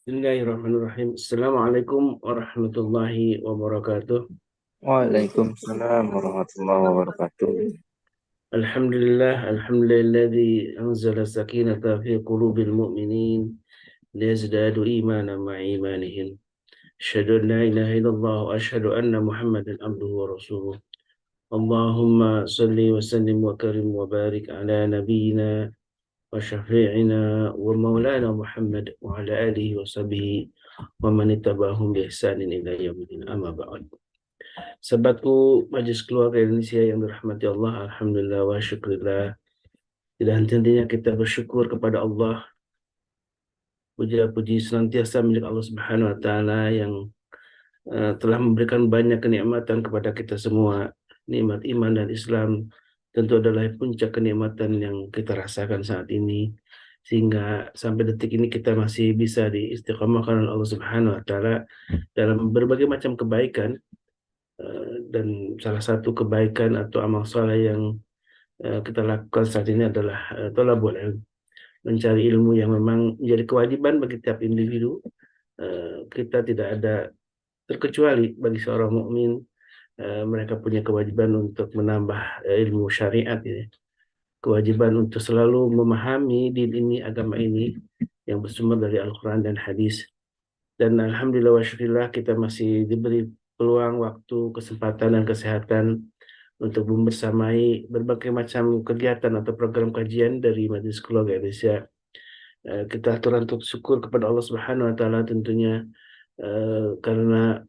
Bismillahirrahmanirrahim. Assalamualaikum warahmatullahi wabarakatuh. Waalaikumsalam warahmatullahi wabarakatuh. Alhamdulilladzi anzala sakinata fi qulubil mu'minin liyazdadu imanan ma'a imanihim. Asyhadu an la ilaha illallah wa asyhadu anna Muhammadan abduhu wa rasuluh. Allahumma salli wa sallim wa karim wa barik ala nabiyyina wa syafi'ina wa maulana Muhammad wa ala alihi wa sahbihi wa man ittaba'ahum bi ihsanin ila yaumil amma ba'd. Sahabatku Majelis Keluarga Indonesia yang dirahmati Allah, Alhamdulillah wa syukurillah. Tidak henti-hentinya kita bersyukur kepada Allah. Puja-puji senantiasa milik Allah Subhanahu wa Ta'ala yang telah memberikan banyak kenikmatan kepada kita semua. Nikmat iman dan Islam tentu adalah puncak kenikmatan yang kita rasakan saat ini. Sehingga sampai detik ini kita masih bisa diistiqomahkan oleh Allah Subhanahu wa Ta'ala dalam berbagai macam kebaikan. Dan salah satu kebaikan atau amal soleh yang kita lakukan saat ini adalah thalabul ilm, mencari ilmu yang memang menjadi kewajiban bagi tiap individu. Kita tidak ada terkecuali bagi seorang mukmin, mereka punya kewajiban untuk menambah ilmu syariat ini, kewajiban untuk selalu memahami din ini, agama ini yang bersumber dari Al-Quran dan hadis. Dan alhamdulillah wa syukurillah kita masih diberi peluang, waktu, kesempatan dan kesehatan untuk membersamai berbagai macam kegiatan atau program kajian dari Majelis Keluarga Indonesia. Kita atur untuk syukur kepada Allah Subhanahu wa Ta'ala tentunya, karena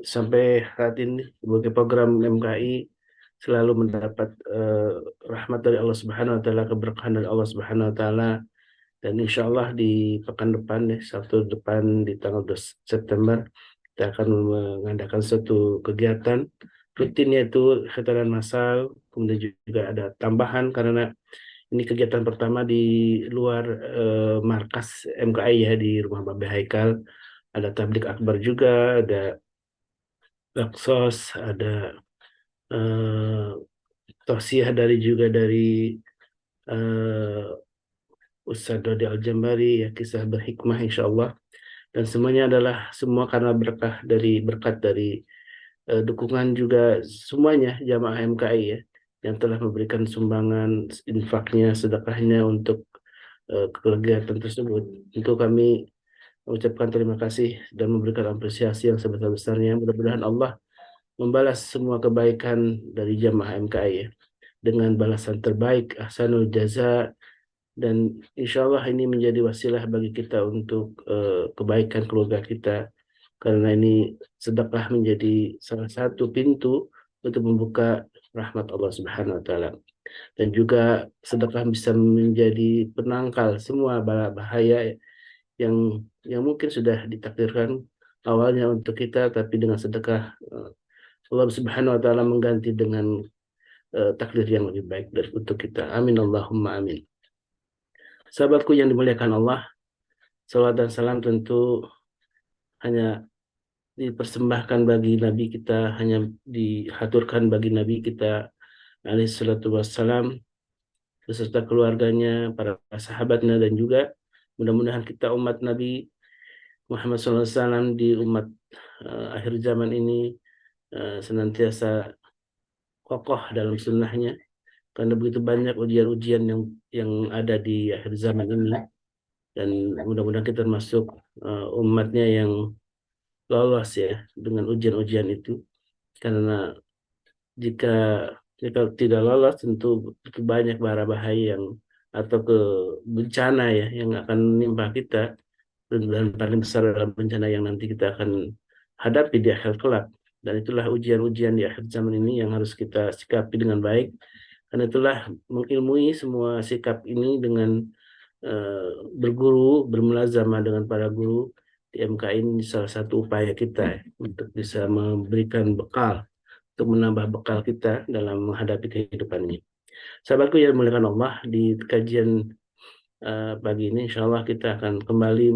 sampai saat ini berbagai program MKI selalu mendapat rahmat dari Allah Subhanahu wa Ta'ala, keberkahan dari Allah Subhanahu wa Ta'ala. Dan insya Allah di pekan depan, Sabtu depan di tanggal 2 September, kita akan mengadakan satu kegiatan rutin yaitu khitanan massal. Kemudian juga ada tambahan karena ini kegiatan pertama di luar markas MKI ya, di rumah Babe Haikal. Ada tablik akbar juga, ada baksos, ada eh, tausiah dari juga dari eh, Ustadz Dodi Al-Jambari, ya, kisah berhikmah insya Allah. Dan semuanya adalah semua karena berkat dari dukungan juga semuanya jamaah MKI ya, yang telah memberikan sumbangan infaknya, sedekahnya untuk kegiatan tersebut. Untuk kami mengucapkan terima kasih dan memberikan apresiasi yang sebesar-besarnya. Mudah-mudahan Allah membalas semua kebaikan dari jamaah MKI ya, dengan balasan terbaik, ahsanul jaza. Dan insya Allah ini menjadi wasilah bagi kita untuk kebaikan keluarga kita, karena ini sedekah menjadi salah satu pintu untuk membuka rahmat Allah Subhanahu wa Ta'ala. Dan juga sedekah bisa menjadi penangkal semua bala bahaya yang mungkin sudah ditakdirkan awalnya untuk kita, tapi dengan sedekah Allah Subhanahu wa Ta'ala mengganti dengan takdir yang lebih baik dari untuk kita. Amin Allahumma amin. Sahabatku yang dimuliakan Allah, salawat dan salam tentu hanya dipersembahkan bagi Nabi kita, hanya dihaturkan bagi Nabi kita alaihi salatu wassalam beserta keluarganya, para sahabatnya, dan juga mudah-mudahan kita umat Nabi Muhammad SAW di umat akhir zaman ini senantiasa kokoh dalam sunnahnya, karena begitu banyak ujian-ujian yang ada di akhir zaman ini. Dan mudah-mudahan kita termasuk umatnya yang lolos ya dengan ujian-ujian itu, karena jika jika tidak lolos tentu begitu banyak bara bahaya yang atau ke bencana ya yang akan menimpa kita. Dan paling besar adalah bencana yang nanti kita akan hadapi di akhir kelak. Dan itulah ujian-ujian di akhir zaman ini yang harus kita sikapi dengan baik. Karena itulah mengilmui semua sikap ini dengan berguru, bermulazamah dengan para guru di MK ini salah satu upaya kita ya, untuk bisa memberikan bekal, untuk menambah bekal kita dalam menghadapi kehidupan ini. Sahabatku yang dimuliakan Allah, di kajian pagi ini insya Allah kita akan kembali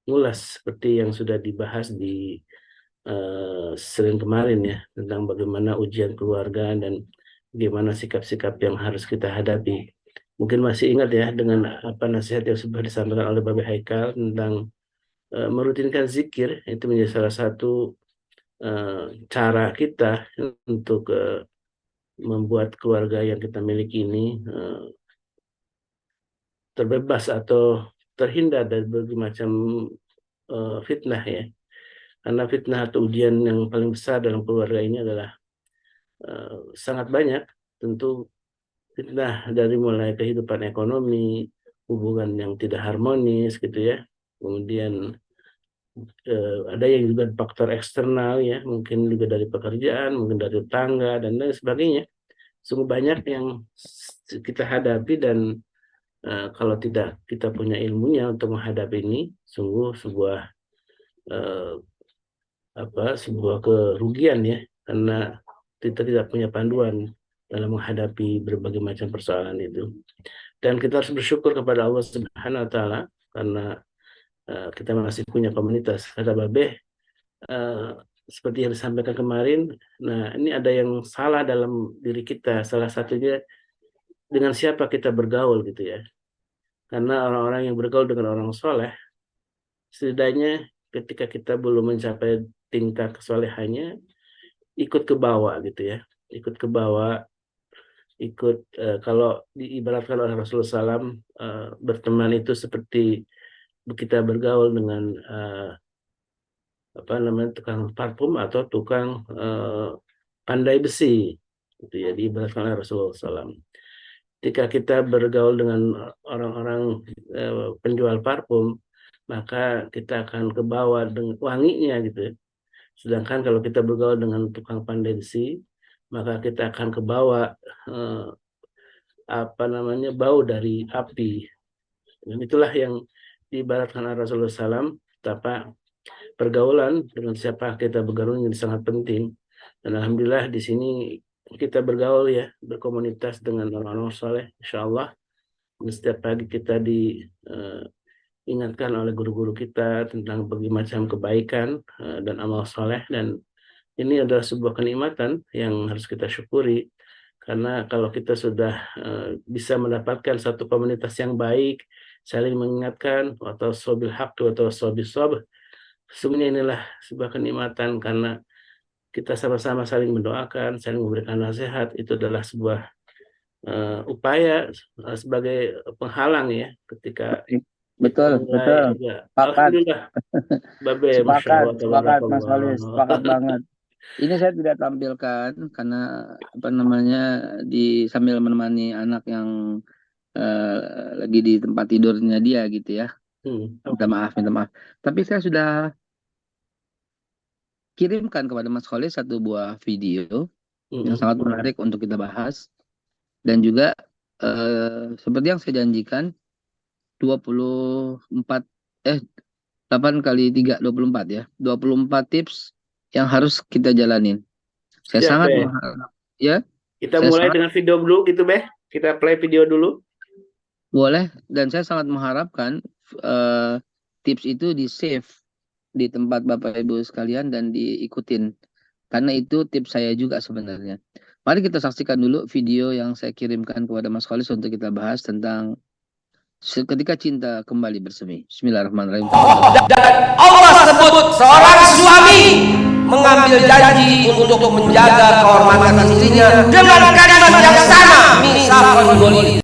mengulas seperti yang sudah dibahas di sering kemarin ya, tentang bagaimana ujian keluarga dan bagaimana sikap-sikap yang harus kita hadapi mungkin masih ingat ya dengan apa nasihat yang sudah disampaikan oleh Babe Haikal tentang merutinkan zikir. Itu menjadi salah satu cara kita untuk membuat keluarga yang kita miliki ini terbebas atau terhindar dari berbagai macam fitnah ya. Karena fitnah atau ujian yang paling besar dalam keluarga ini adalah sangat banyak. Tentu fitnah dari mulai kehidupan ekonomi, hubungan yang tidak harmonis gitu ya. Kemudian ada yang juga faktor eksternal ya, mungkin juga dari pekerjaan, mungkin dari tetangga dan lain sebagainya. Sungguh banyak yang kita hadapi dan kalau tidak kita punya ilmunya untuk menghadapi ini, sungguh eh, sebuah kerugian ya, karena kita tidak punya panduan dalam menghadapi berbagai macam persoalan itu. Dan kita harus bersyukur kepada Allah Subhanahu wa taala karena kita masih punya komunitas. Kata Babe, seperti yang disampaikan kemarin, nah ini ada yang salah dalam diri kita. Salah satunya dengan siapa kita bergaul gitu ya. Karena orang-orang yang bergaul dengan orang soleh, setidaknya ketika kita belum mencapai tingkat kesolehannya, ikut ke bawah gitu ya. Ikut ke bawah, kalau diibaratkan oleh Rasulullah SAW, berteman itu seperti kita bergaul dengan tukang parfum atau tukang pandai besi, gitu ya, diibaratkan oleh Rasulullah SAW. Ketika kita bergaul dengan orang-orang penjual parfum, maka kita akan ke bawah dengan wanginya gitu ya. Sedangkan kalau kita bergaul dengan tukang pandai besi, maka kita akan ke bawah bau dari api. Dan itulah yang diibaratkan oleh Rasulullah SAW, betapa pergaulan dengan siapa kita bergaul ini sangat penting. Dan alhamdulillah di sini kita bergaul ya, berkomunitas dengan orang-orang soleh, insya Allah. Dan setiap pagi kita diingatkan oleh guru-guru kita tentang berbagai macam kebaikan dan amal soleh. Dan ini adalah sebuah kenikmatan yang harus kita syukuri. Karena kalau kita sudah bisa mendapatkan satu komunitas yang baik, saling mengingatkan, atau sobil haq atau sobil sob, sebenarnya inilah sebuah kenikmatan karena kita sama-sama saling mendoakan, saling memberikan nasihat. Itu adalah sebuah upaya sebagai penghalang ya ketika Betul. ya. Sepakat. Alhamdulillah, Babe, Masya Sepakat, Allah, sepakat Mas tabarakallah. Walis, sepakat banget. Ini saya tidak tampilkan karena sambil menemani anak yang lagi di tempat tidurnya dia gitu ya. Minta maaf. Tapi saya sudah kirimkan kepada Mas Walis satu buah video yang sangat menarik untuk kita bahas. Dan juga seperti yang saya janjikan 8 kali 3 24 ya. 24 tips yang harus kita jalanin. Saya Siap, sangat Be. mengharap ya. Kita mulai dengan video dulu gitu, Be. Kita play video dulu. Boleh, dan saya sangat mengharapkan tips itu di-save di tempat Bapak Ibu sekalian dan diikutin. Karena itu tips saya juga sebenarnya. Mari kita saksikan dulu video yang saya kirimkan kepada Mas Khalis untuk kita bahas tentang ketika cinta kembali bersemi. Bismillahirrahmanirrahim. Dan Allah sebut seorang suami mengambil janji untuk menjaga kehormatan istrinya dengan kalimat yang sama, misakon ghalidh.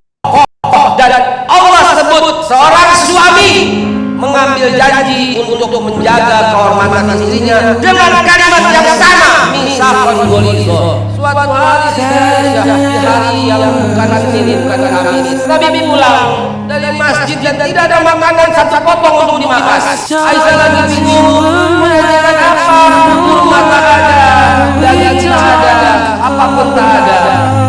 Dan Allah sebut seorang suami mengambil janji untuk menjaga kehormatan istrinya dengan kalimat yang sama, misakon ghalidh. Suatu hari di hari yang bukan ini, bukan kami, Nabi pulang dari masjid dan tidak ada makanan satu potong untuk dimakan. Aisyah lagi bingung mau makan apa, kurma tak ada, daging tak ada, apapun tak ada.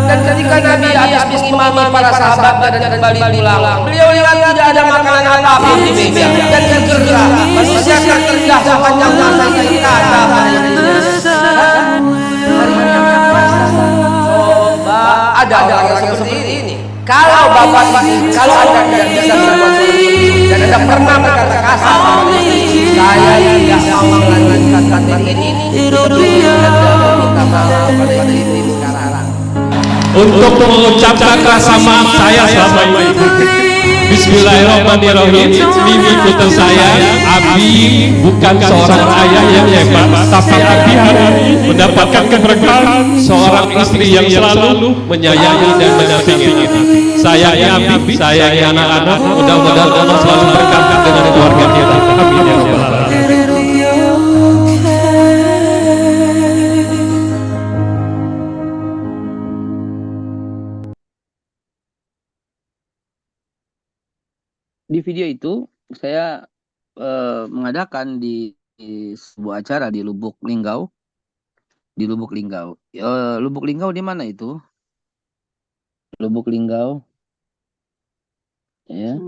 Dan ketika Nabi habis mengimami para sahabat dan kembali pulang, beliau lihat tidak ada makanan apa-apa di meja dan segera manusia terkerja sepanjang masa ini tak ada pada dirinya. Ada orang yang seperti ini. Kalau bapak ini, kalau anda tidak bisa berbuat seperti ini dan anda pernah berkata kasar sama istri, saya tidak mau melanjutkan kata ini. Itu dia minta maaf pada istri sekarang. untuk mengucapkan rasa maaf saya selama ini. Bismillahirrahmanirrahim. Mimiku tersayang, Abi bukan seorang ayah yang hebat, tapi Abi hari ini mendapatkan keberkahan seorang istri yang selalu menyayangi dan mendampingi. Sayangi Abi, sayangi anak-anak, mudah-mudahan Allah selalu berkati dengan keluarga kita. Amin ya rabbal alamin. Di video itu saya mengadakan di sebuah acara di Lubuk Linggau. Di Lubuk Linggau. Lubuk Linggau di mana itu? Lubuk Linggau. Ya.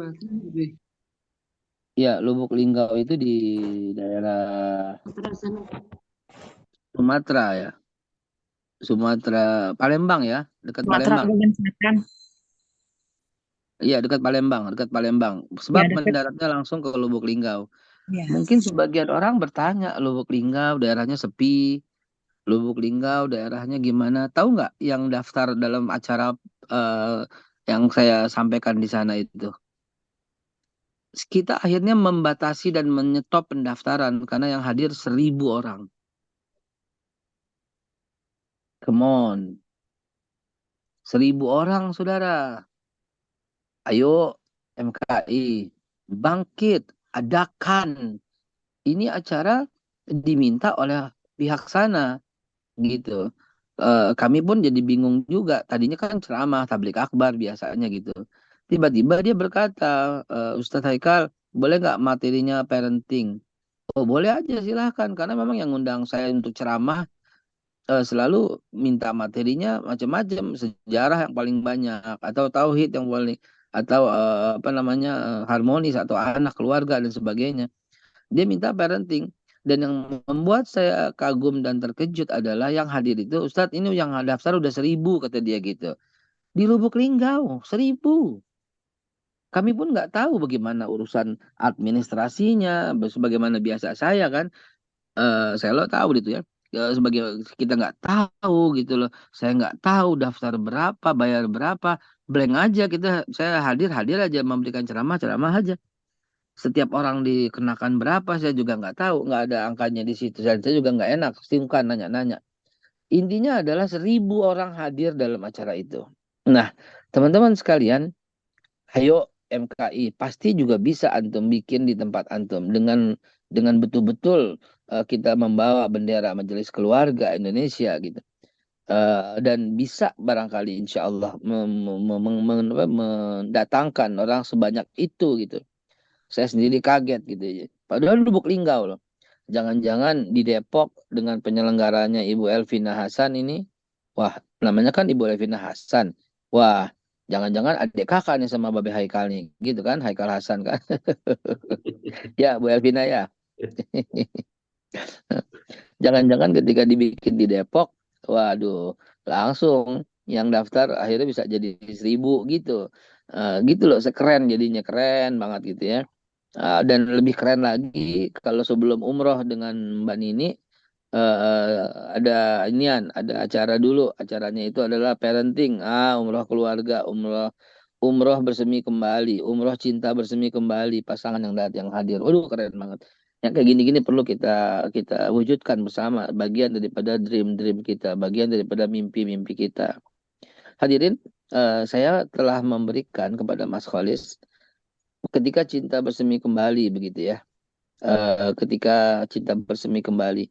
Ya, Lubuk Linggau itu di daerah Sumatera ya. Sumatera, Palembang ya, dekat Sumatera Palembang. bagian selatan. Iya, dekat Palembang, dekat Palembang. Sebab Ya, dekat. mendaratnya langsung ke Lubuk Linggau. Ya. Mungkin sebagian orang bertanya, Lubuk Linggau daerahnya sepi, Lubuk Linggau daerahnya gimana? Tahu nggak yang daftar dalam acara yang saya sampaikan di sana itu? Kita akhirnya membatasi dan menyetop pendaftaran karena yang hadir 1.000 orang. Come on. 1.000 orang, saudara. Ayo, MKI, bangkit, adakan. Ini acara diminta oleh pihak sana, gitu. Kami pun jadi bingung juga. Tadinya kan ceramah, tablik akbar biasanya gitu. Tiba-tiba dia berkata, Ustadz Haikal, boleh nggak materinya parenting? Oh, boleh aja silahkan. Karena memang yang undang saya untuk ceramah selalu minta materinya macam-macam, sejarah yang paling banyak, atau tauhid yang paling, atau apa namanya harmonis, atau anak keluarga dan sebagainya. Dia minta parenting. Dan yang membuat saya kagum dan terkejut adalah yang hadir itu, Ustadz ini yang daftar udah 1.000 kata dia gitu. Di Lubuk Linggau 1.000. Kami pun nggak tahu bagaimana urusan administrasinya, sebagaimana biasa saya kan. Saya lo tahu gitu ya. Sebagai kita nggak tahu gitu loh. Saya nggak tahu daftar berapa, bayar berapa. Blank aja kita, saya hadir aja memberikan ceramah aja. Setiap orang dikenakan berapa saya juga nggak tahu, nggak ada angkanya di situ. Dan saya juga nggak enak, sungkan nanya-nanya. Intinya adalah 1.000 orang hadir dalam acara itu. Nah, teman-teman sekalian, ayo MKI pasti juga bisa antum bikin di tempat antum dengan betul-betul kita membawa bendera Majelis Keluarga Indonesia gitu. Dan bisa barangkali insya Allah mendatangkan orang sebanyak itu gitu. Saya sendiri kaget gitu ya. Padahal Lubuk Linggau loh. Jangan-jangan di Depok dengan penyelenggaranya Ibu Elvina Hasan ini, wah namanya kan Ibu Elvina Hasan. Wah, jangan-jangan adik kakak nih sama Babe Haikal nih, gitu kan, Haikal Hasan kan. Ya, Bu Elvina ya. Jangan-jangan ketika dibikin di Depok, waduh, langsung yang daftar akhirnya bisa jadi 1.000 gitu. Gitu loh, sekeren jadinya, keren banget gitu ya. Dan lebih keren lagi kalau sebelum umroh dengan Mbak Nini, ada inian, ada acara dulu. Acaranya itu adalah parenting, umroh keluarga, umroh bersemi kembali, umroh cinta bersemi kembali, pasangan yang hadir. Waduh, keren banget. Yang kayak gini-gini perlu kita wujudkan bersama, bagian daripada dream kita, bagian daripada mimpi-mimpi kita. Hadirin, saya telah memberikan kepada Mas Kholis ketika cinta bersemi kembali begitu ya. Ketika cinta bersemi kembali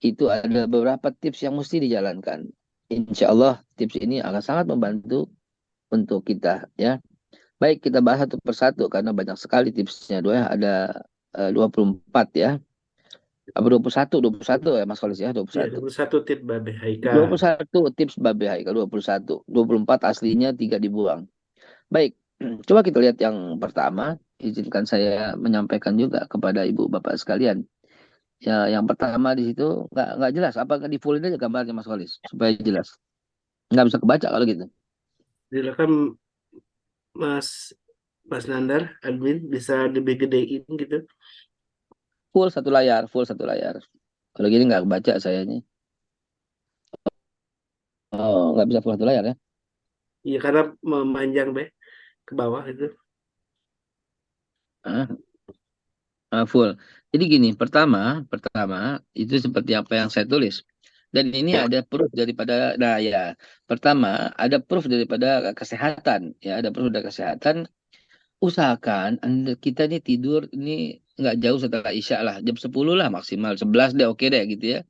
itu ada beberapa tips yang mesti dijalankan. Insya Allah tips ini akan sangat membantu untuk kita ya. Baik, kita bahas satu persatu karena banyak sekali tipsnya. Ada 24 ya. Apa 21 ya Mas Kholis ya, 21. 21 tips Babe Haikal. 21 tips Babe Haikal, 21. 24 aslinya, 3 dibuang. Baik, coba kita lihat yang pertama. Izinkan saya menyampaikan juga kepada ibu bapak sekalian. Ya, yang pertama di situ nggak jelas. Apa nggak di fullin aja gambarnya Mas Kholis supaya jelas. Nggak bisa kebaca kalau gitu. Silakan Mas Nandar, admin bisa lebih gedein gitu. Full satu layar. Kalau gini nggak kebaca saya ini. Oh, nggak bisa full satu layar ya. Iya, karena memanjang ke bawah itu. Ah, full. Jadi gini, pertama itu seperti apa yang saya tulis. Dan ini ada proof daripada, nah ya, pertama ada proof daripada kesehatan, ya ada proof dari kesehatan. Usahakan kita ini tidur ini nggak jauh setelah Isya lah, jam 10 lah maksimal, 11 deh oke deh gitu ya.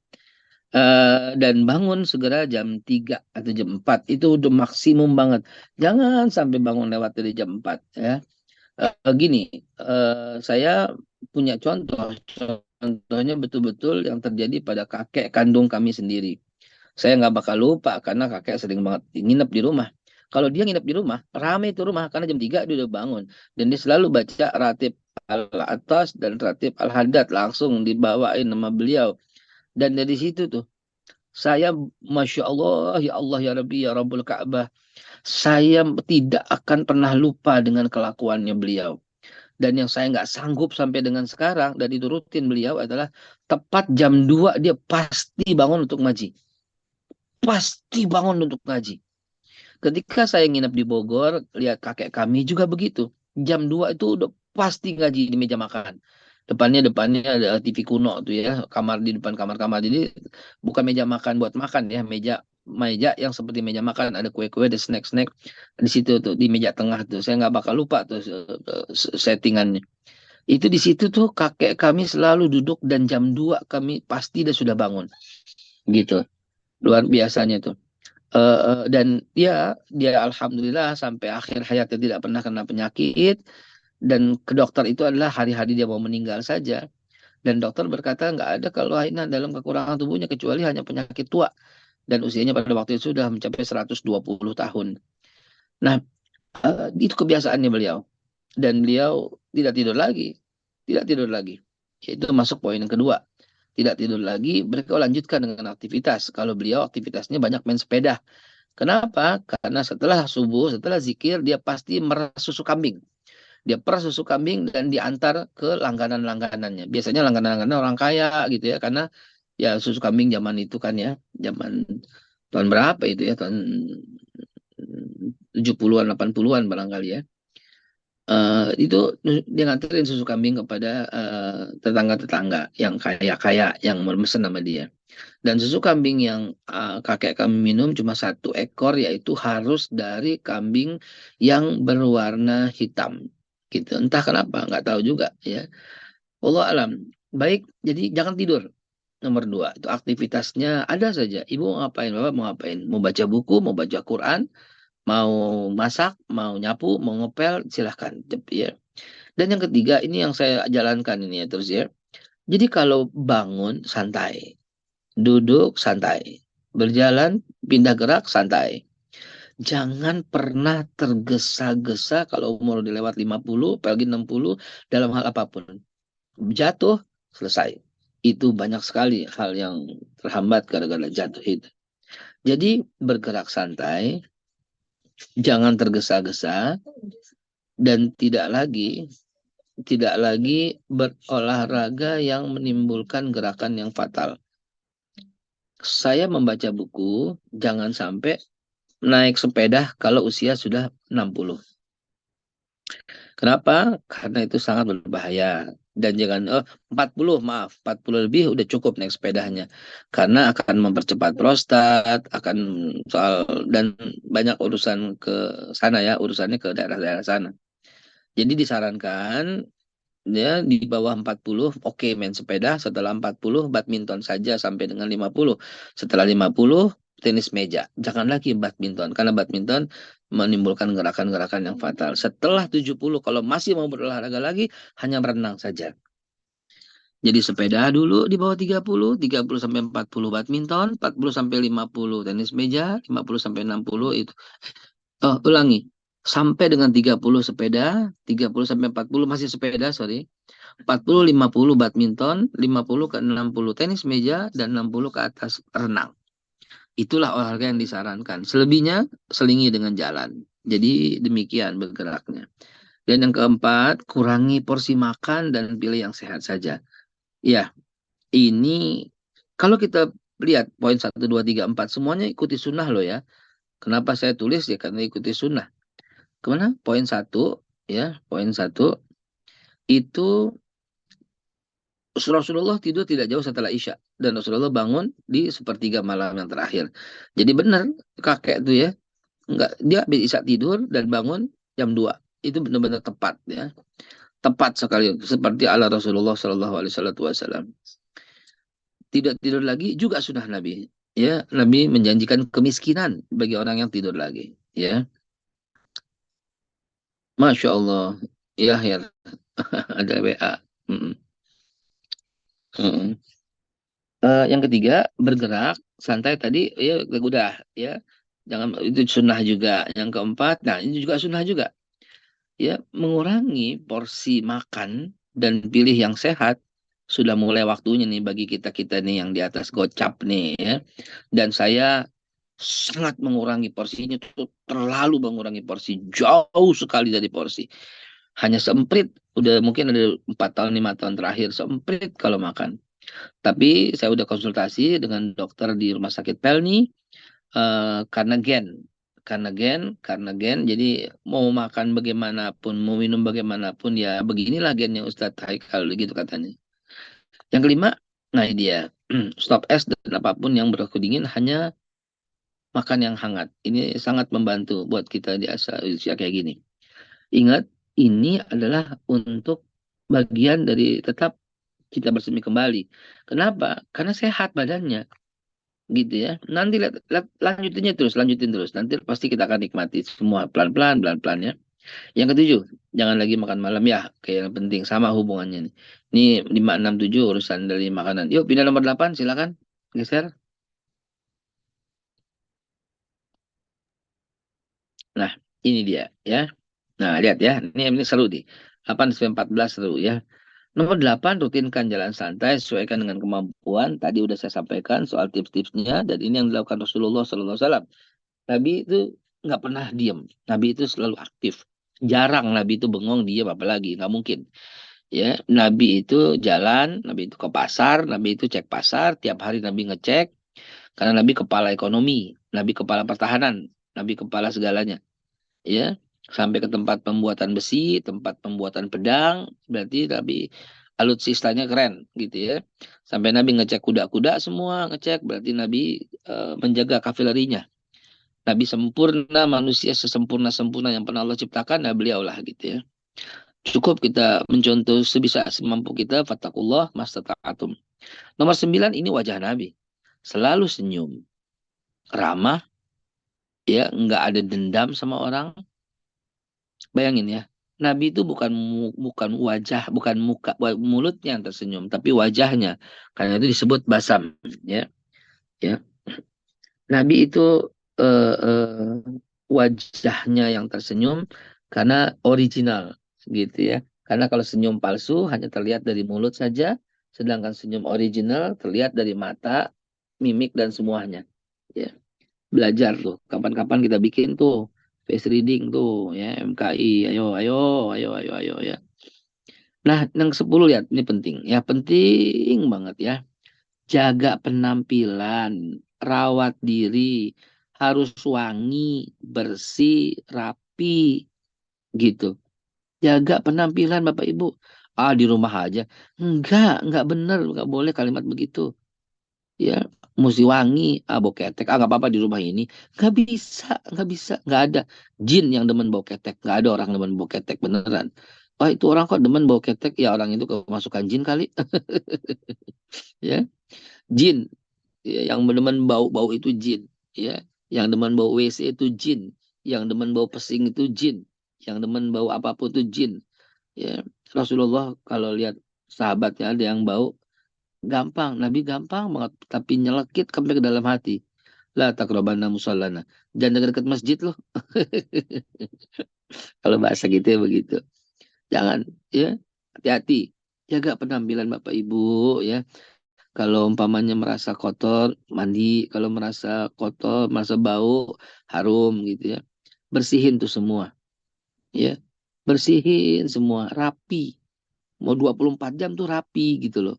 Dan bangun segera jam 3 atau jam 4 itu udah maksimum banget. Jangan sampai bangun lewat dari jam 4 ya. Gini, saya punya contohnya betul-betul yang terjadi pada kakek kandung kami sendiri. Saya nggak bakal lupa karena kakek sering banget nginep di rumah. Kalau dia nginep di rumah, rame itu rumah karena jam 3 dia udah bangun. Dan dia selalu baca ratib al-atas dan ratib al-hadad langsung dibawain nama beliau. Dan dari situ tuh, saya Masya Allah, ya Allah, ya Rabbi, ya Rabbul Ka'bah. Saya tidak akan pernah lupa dengan kelakuannya beliau. Dan yang saya nggak sanggup sampai dengan sekarang, dan itu rutin beliau adalah tepat jam 2 dia pasti bangun untuk ngaji. Pasti bangun untuk ngaji. Ketika saya nginep di Bogor, lihat kakek kami juga begitu. Jam 2 itu udah pasti ngaji di meja makan. Depannya ada TV kuno tuh ya, kamar di depan kamar-kamar. Jadi bukan meja makan buat makan ya, meja meja yang seperti meja makan, ada kue-kue, ada snack-snack di situ tuh di meja tengah tuh. Saya nggak bakal lupa tuh settingannya. Itu di situ tuh kakek kami selalu duduk dan jam 2 kami pasti dia sudah bangun. Gitu. Luar biasanya tuh. Dan dia alhamdulillah sampai akhir hayatnya tidak pernah kena penyakit, dan ke dokter itu adalah hari-hari dia mau meninggal saja, dan dokter berkata nggak ada kelainan dalam kekurangan tubuhnya kecuali hanya penyakit tua, dan usianya pada waktu itu sudah mencapai 120 tahun. Nah, itu kebiasaannya beliau, dan beliau tidak tidur lagi. Itu masuk poin yang kedua. Tidak tidur lagi, mereka lanjutkan dengan aktivitas. Kalau beliau aktivitasnya banyak main sepeda. Kenapa? Karena setelah subuh, setelah zikir, dia pasti meras susu kambing. Dia peras susu kambing dan diantar ke langganan-langganannya. Biasanya langganan-langganan orang kaya gitu ya, karena ya susu kambing zaman itu kan ya, zaman tahun berapa itu ya, tahun 70-an, 80-an barangkali ya. Itu dia nganterin susu kambing kepada tetangga-tetangga yang kaya-kaya yang memesan sama dia. Dan susu kambing yang kakek kami minum cuma 1 ekor, yaitu harus dari kambing yang berwarna hitam. Gitu. Entah kenapa, nggak tahu juga ya. Allah alam. Baik, jadi jangan tidur. Nomor 2, itu aktivitasnya ada saja. Ibu mau ngapain, bapak mau ngapain? Mau baca buku, mau baca Quran, mau masak, mau nyapu, mau ngepel, silahkan. Ya. Dan yang ketiga, ini yang saya jalankan ini ya terus ya. Jadi kalau bangun santai, duduk santai, berjalan, pindah gerak santai. Jangan pernah tergesa-gesa kalau umur udah lewat 50, apalagi 60 dalam hal apapun. Jatuh, selesai. Itu banyak sekali hal yang terhambat gara-gara jatuh itu. Jadi bergerak santai, jangan tergesa-gesa, dan tidak lagi berolahraga yang menimbulkan gerakan yang fatal. Saya membaca buku, jangan sampai naik sepeda kalau usia sudah 60. Kenapa? Karena itu sangat berbahaya. Dan jangan 40 lebih udah cukup naik sepedanya. Karena akan mempercepat prostat, akan soal dan banyak urusan ke sana ya, urusannya ke daerah-daerah sana. Jadi disarankan ya di bawah 40 oke main sepeda, setelah 40 badminton saja sampai dengan 50. Setelah 50 tenis meja. Jangan lagi badminton karena badminton menimbulkan gerakan-gerakan yang fatal. Setelah 70 kalau masih mau berolahraga lagi hanya berenang saja. Jadi sepeda dulu di bawah 30 sampai 40 badminton, 40 sampai 50 tenis meja, 50 sampai 60 itu. Ulangi. Sampai dengan 30 sepeda, 30 sampai 40 masih sepeda, sorry. 40, 50 badminton, 50 ke 60 tenis meja, dan 60 ke atas renang. Itulah olahraga yang disarankan. Selebihnya selingi dengan jalan. Jadi demikian bergeraknya. Dan yang keempat, kurangi porsi makan dan pilih yang sehat saja. Ya, ini kalau kita lihat poin 1, 2, 3, 4 semuanya ikuti sunnah loh ya. Kenapa saya tulis ya karena ikuti sunnah. Kemana? Poin 1 ya, poin 1 itu Rasulullah tidur tidak jauh setelah Isya dan Rasulullah bangun di sepertiga malam yang terakhir. Jadi benar kakek itu ya, enggak dia habis Isya tidur dan bangun jam 2. Itu benar-benar tepat ya. Tepat sekali seperti ala Rasulullah Shallallahu alaihi wasallam. Tidak tidur lagi juga sunnah Nabi. Ya, Nabi menjanjikan kemiskinan bagi orang yang tidur lagi, ya. Masya Allah. Ya, ya. Ada WA. Mm-mm. Mm-mm. Yang ketiga, bergerak santai tadi ya udah ya. Jangan itu sunnah juga. Yang keempat, nah ini juga sunnah juga. Ya, mengurangi porsi makan dan pilih yang sehat sudah mulai waktunya nih bagi kita-kita nih yang di atas gocap nih ya. Dan saya sangat mengurangi porsinya tuh, terlalu mengurangi porsi, jauh sekali dari porsi. Hanya semprit, udah mungkin ada 4 tahun 5 tahun terakhir semprit kalau makan. Tapi saya udah konsultasi dengan dokter di rumah sakit Pelni karena gen, jadi mau makan bagaimanapun, mau minum bagaimanapun ya beginilah gennya Ustadz Haikal gitu katanya. Yang kelima, nah ini dia stop es dan apapun yang beresiko dingin, hanya makan yang hangat. Ini sangat membantu buat kita di usia kayak gini. Ingat, ini adalah untuk bagian dari tetap kita bersemi kembali. Kenapa? Karena sehat badannya, gitu ya. Nanti lanjutin terus. Nanti pasti kita akan nikmati semua pelan-pelan, pelan-pelan ya. Yang ketujuh, jangan lagi makan malam ya, kayak yang penting sama hubungannya nih. Ini 5, 6, 7 urusan dari makanan. Yuk pindah nomor 8, silakan. Geser. Nah, ini dia ya. Nah, lihat ya. Ini seru nih. 8-14 seru ya. Nomor 8, rutinkan jalan santai sesuaikan dengan kemampuan. Tadi udah saya sampaikan soal tips-tipsnya, dan ini yang dilakukan Rasulullah SAW. Nabi itu nggak pernah diem. Nabi itu selalu aktif. Jarang Nabi itu bengong diem, apalagi nggak mungkin. Ya, Nabi itu jalan, Nabi itu ke pasar, Nabi itu cek pasar, tiap hari Nabi ngecek. Karena Nabi kepala ekonomi, Nabi kepala pertahanan, Nabi kepala segalanya. Ya, sampai ke tempat pembuatan besi, tempat pembuatan pedang, berarti Nabi alutsistanya keren gitu ya. Sampai Nabi ngecek kuda-kuda semua, ngecek berarti Nabi menjaga kavalerinya. Nabi sempurna, manusia sesempurna-sempurna yang pernah Allah ciptakan, nah beliau lah gitu ya. Cukup kita mencontoh sebisa semampu kita, fattakullah mastata'atum. Nomor 9, ini wajah Nabi. Selalu senyum, ramah, ya nggak ada dendam sama orang. Bayangin ya, Nabi itu bukan wajah, bukan muka, mulutnya yang tersenyum, tapi wajahnya. Karena itu disebut basam, ya. Ya, Nabi itu wajahnya yang tersenyum karena original, gitu ya. Karena kalau senyum palsu hanya terlihat dari mulut saja, sedangkan senyum original terlihat dari mata, mimik dan semuanya. Ya, belajar tuh. Kapan-kapan kita bikin tuh face reading tuh ya, MKI. Ayo, ayo, ayo, ayo, ayo ya. Nah, yang 10 lihat, ini penting. Ya, penting banget ya. Jaga penampilan, rawat diri, harus wangi, bersih, rapi, gitu. Jaga penampilan Bapak Ibu. Ah, di rumah aja. Enggak benar, enggak boleh kalimat begitu. Ya, mesti wangi, ah bau ketek, ah nggak apa-apa di rumah ini. Nggak bisa, nggak ada. Jin yang demen bau ketek, nggak ada orang demen bau ketek beneran. Wah, itu orang kok demen bau ketek, ya orang itu kemasukan jin kali. Ya, jin. Ya, yang demen bau-bau itu jin, ya. Yang demen bau WC itu jin, yang demen bau pesing itu jin, yang demen bau apapun itu jin, ya. Rasulullah kalau lihat sahabatnya ada yang bau, gampang, Nabi gampang banget, tapi nyelekit sampai ke dalam hati. La taqrabanna musallana, jangan dekat masjid loh. Kalau bahasa gitu ya begitu. Jangan, ya, hati-hati, jaga penampilan Bapak Ibu ya. Kalau umpamanya merasa kotor, mandi. Kalau merasa kotor, merasa bau, harum gitu ya. Bersihin tuh semua. Ya. Bersihin semua, rapi. Mau 24 jam tuh rapi gitu loh.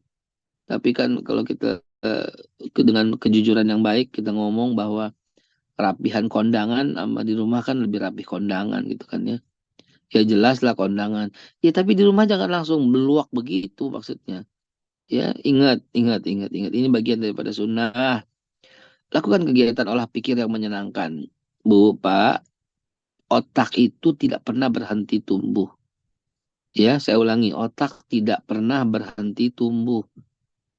Tapi kan kalau kita dengan kejujuran yang baik, kita ngomong bahwa rapihan kondangan sama di rumah kan lebih rapih kondangan gitu kan ya. Ya jelas lah kondangan. Ya tapi di rumah jangan langsung meluak begitu maksudnya. Ya ingat, ingat, ingat, ingat. Ini bagian daripada sunnah. Lakukan kegiatan olah pikir yang menyenangkan. Bu, Pak, otak itu tidak pernah berhenti tumbuh. Ya, saya ulangi, otak tidak pernah berhenti tumbuh.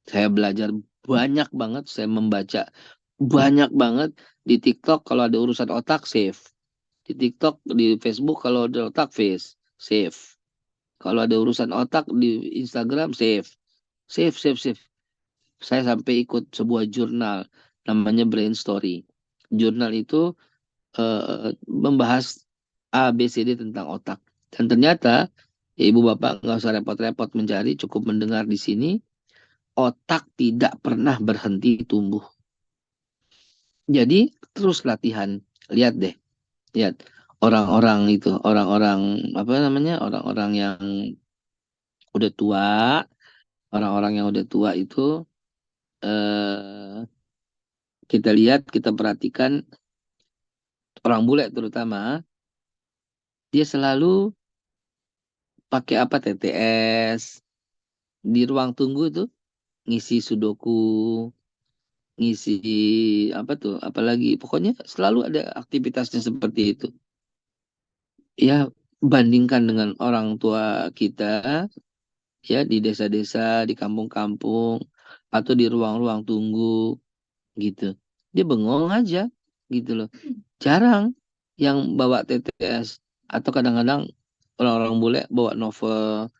Saya belajar banyak banget, saya membaca banyak banget di TikTok kalau ada urusan otak save. Di TikTok, di Facebook kalau ada otak save. Kalau ada urusan otak di Instagram save. Save, save, save. Saya sampai ikut sebuah jurnal namanya Brain Story. Jurnal itu membahas A, B, C, D tentang otak. Dan ternyata, ya ibu bapak nggak usah repot-repot mencari, cukup mendengar di sini, otak tidak pernah berhenti tumbuh. Jadi terus latihan. Lihat deh, lihat orang-orang itu, orang-orang apa namanya, orang-orang yang udah tua, orang-orang yang udah tua itu eh, kita lihat, kita perhatikan orang bule terutama, dia selalu pakai apa TTS di ruang tunggu tuh ngisi sudoku, ngisi apa tuh, apalagi pokoknya selalu ada aktivitasnya seperti itu. Ya bandingkan dengan orang tua kita ya di desa-desa, di kampung-kampung atau di ruang-ruang tunggu gitu. Dia bengong aja gitu loh. Jarang yang bawa TTS atau kadang-kadang orang-orang bule bawa novel.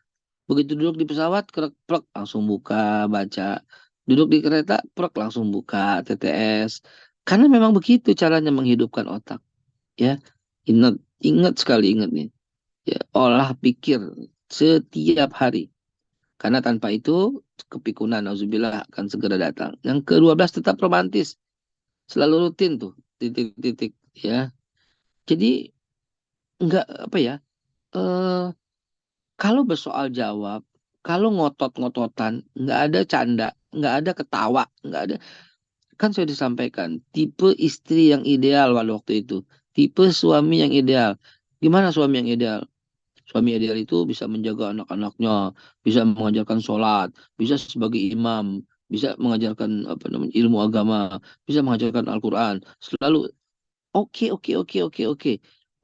Begitu duduk di pesawat, krek plek langsung buka baca. Duduk di kereta, plek langsung buka TTS. Karena memang begitu caranya menghidupkan otak. Ya, ingat, ingat sekali ingat nih. Ya, olah pikir setiap hari. Karena tanpa itu kepikunan, nauzubillah akan segera datang. Yang ke-12 tetap romantis, selalu rutin tuh, titik-titik ya. Jadi enggak apa ya? Eh kalau bersoal jawab, kalau ngotot-ngototan, nggak ada canda, nggak ada ketawa, nggak ada. Kan sudah disampaikan, tipe istri yang ideal pada waktu itu, tipe suami yang ideal. Gimana suami yang ideal? Suami ideal itu bisa menjaga anak-anaknya, bisa mengajarkan sholat, bisa sebagai imam, bisa mengajarkan apa namanya ilmu agama, bisa mengajarkan Al-Quran. Selalu oke, oke, oke, oke, oke.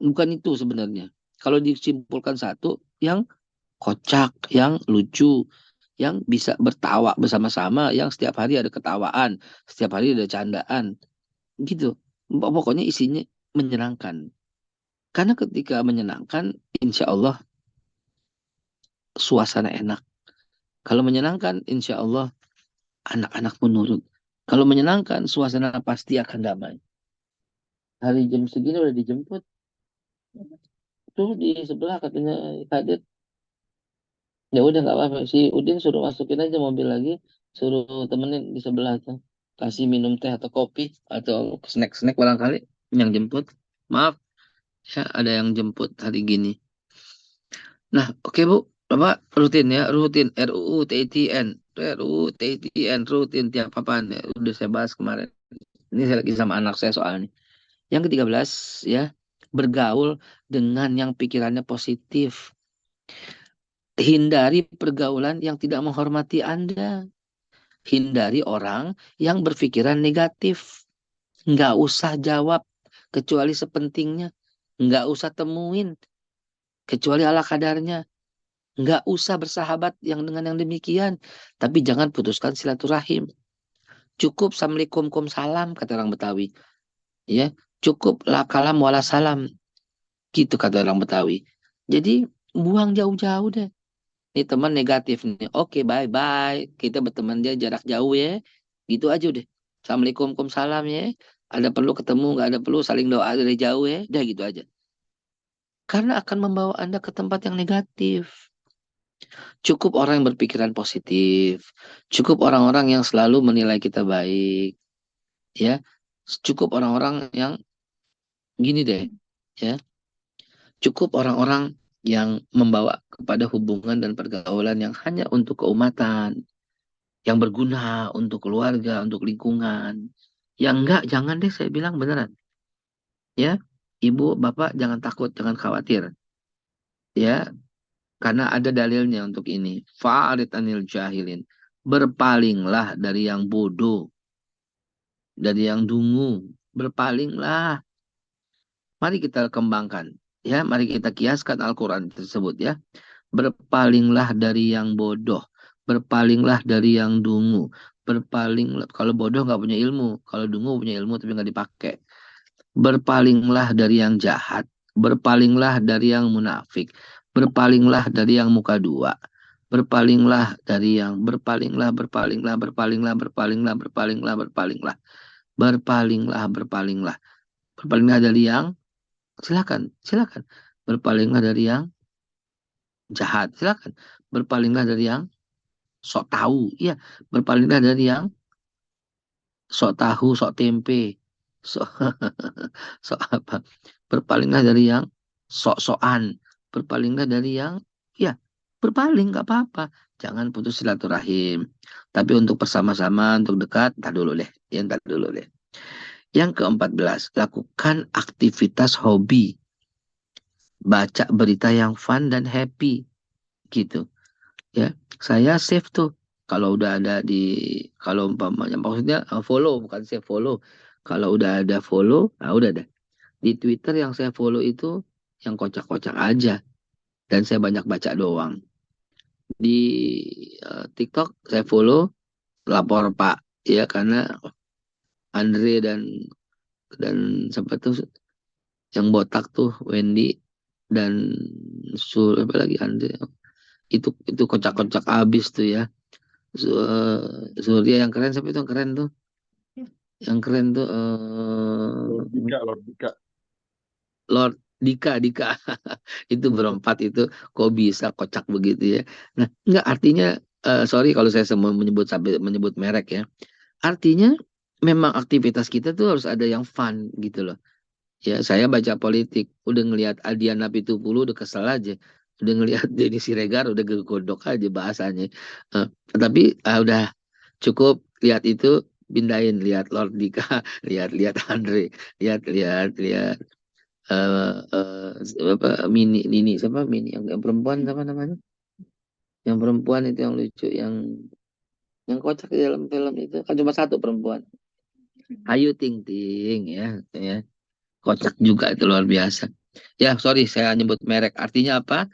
Bukan itu sebenarnya. Kalau disimpulkan satu, yang kocak, yang lucu, yang bisa bertawa bersama-sama, yang setiap hari ada ketawaan, setiap hari ada candaan, gitu. Pokoknya isinya menyenangkan. Karena ketika menyenangkan, insya Allah suasana enak. Kalau menyenangkan, insya Allah anak-anak menurut. Kalau menyenangkan, suasana pasti akan damai. Hari jam segini udah dijemput. Tuh di sebelah katanya Kadit. Ya udah nggak apa-apa. Si Udin suruh masukin aja mobil lagi. Suruh temenin di sebelah tuh. Kasih minum teh atau kopi. Atau snack-snack barangkali. Yang jemput. Maaf. Ya ada yang jemput hari gini. Nah oke Bu. Bapak rutin ya. Rutin. RUU TITN. RUU TITN. Rutin tiap apaan ya. Udah saya bahas kemarin. Ini saya lagi sama anak saya soalnya. Yang ke-13 ya. Bergaul dengan yang pikirannya positif. Hindari pergaulan yang tidak menghormati Anda. Hindari orang yang berpikiran negatif. Nggak usah jawab kecuali sepentingnya. Nggak usah temuin kecuali ala kadarnya. Nggak usah bersahabat yang dengan yang demikian. Tapi jangan putuskan silaturahim. Cukup assalamualaikum salam kata orang Betawi. Ya, cukup la kalam wala salam. Gitu kata orang Betawi. Jadi buang jauh-jauh deh. Ini teman negatif nih. Oke, bye-bye. Kita berteman dia jarak jauh ya. Gitu aja deh. Assalamualaikum, salam ya. Ada perlu ketemu, nggak ada perlu saling doa dari jauh ya. Udah gitu aja. Karena akan membawa Anda ke tempat yang negatif. Cukup orang yang berpikiran positif. Cukup orang-orang yang selalu menilai kita baik. Ya. Cukup orang-orang yang gini deh. Ya. Cukup orang-orang yang membawa kepada hubungan dan pergaulan yang hanya untuk keumatan. Yang berguna untuk keluarga, untuk lingkungan. Yang enggak, jangan deh saya bilang beneran. Ya, ibu, bapak jangan takut, jangan khawatir. Ya, karena ada dalilnya untuk ini. Fa'arid anil jahilin. Berpalinglah dari yang bodoh, dari yang dungu. Berpalinglah. Mari kita kembangkan. Ya, mari kita kiaskan Al-Quran tersebut ya. Berpalinglah dari yang bodoh. Berpalinglah dari yang dungu. Berpalinglah. Kalau bodoh nggak punya ilmu. Kalau dungu punya ilmu tapi nggak dipakai. Berpalinglah dari yang jahat. Berpalinglah dari yang munafik. Berpalinglah dari yang muka dua. Berpalinglah dari yang berpalinglah, berpalinglah. Berpalinglah dari yang silakan. Berpalinglah dari yang jahat, silakan. Berpalinglah dari yang sok tahu, iya. Berpalinglah dari yang sok tahu, sok tempe, sok sok apa? Berpalinglah dari yang sok-sokan. Berpalinglah dari yang ya, berpaling nggak apa-apa. Jangan putus silaturahim. Tapi untuk bersama-sama, untuk dekat, tak dulu deh. Ya, tak dulu deh. Yang ke-14, lakukan aktivitas hobi. Baca berita yang fun dan happy. Gitu. Ya, saya save tuh. Kalau udah ada kalau umpamanya, maksudnya follow, bukan save follow. Kalau udah ada follow, nah udah deh. Di Twitter yang saya follow itu yang kocak-kocak aja. Dan saya banyak baca doang. Di TikTok saya follow lapor Pak. Ya, karena Andre dan siapa tuh yang botak tuh Wendy dan apa lagi Andre itu kocak-kocak abis tuh ya. Surya yang keren, siapa itu yang keren tuh, Lord Dika. Lord Dika itu berempat itu kok bisa kocak begitu ya. Nah, enggak artinya sorry kalau saya semua menyebut merek ya, artinya memang aktivitas kita tuh harus ada yang fun gitu loh. Ya, saya baca politik, udah ngelihat Adiana Pitupulu udah kesel aja. Udah ngelihat Denny Siregar udah gegodok aja bahasanya. Tapi udah cukup lihat itu, pindahin, lihat Lord Dika, lihat Andre, lihat apa Nini siapa Mini yang perempuan siapa namanya? Yang perempuan itu yang lucu, yang kocak di dalam film itu kan cuma satu perempuan. Ayu Ting Ting ya. Kocak juga itu luar biasa. Ya, sorry saya nyebut merek. Artinya apa?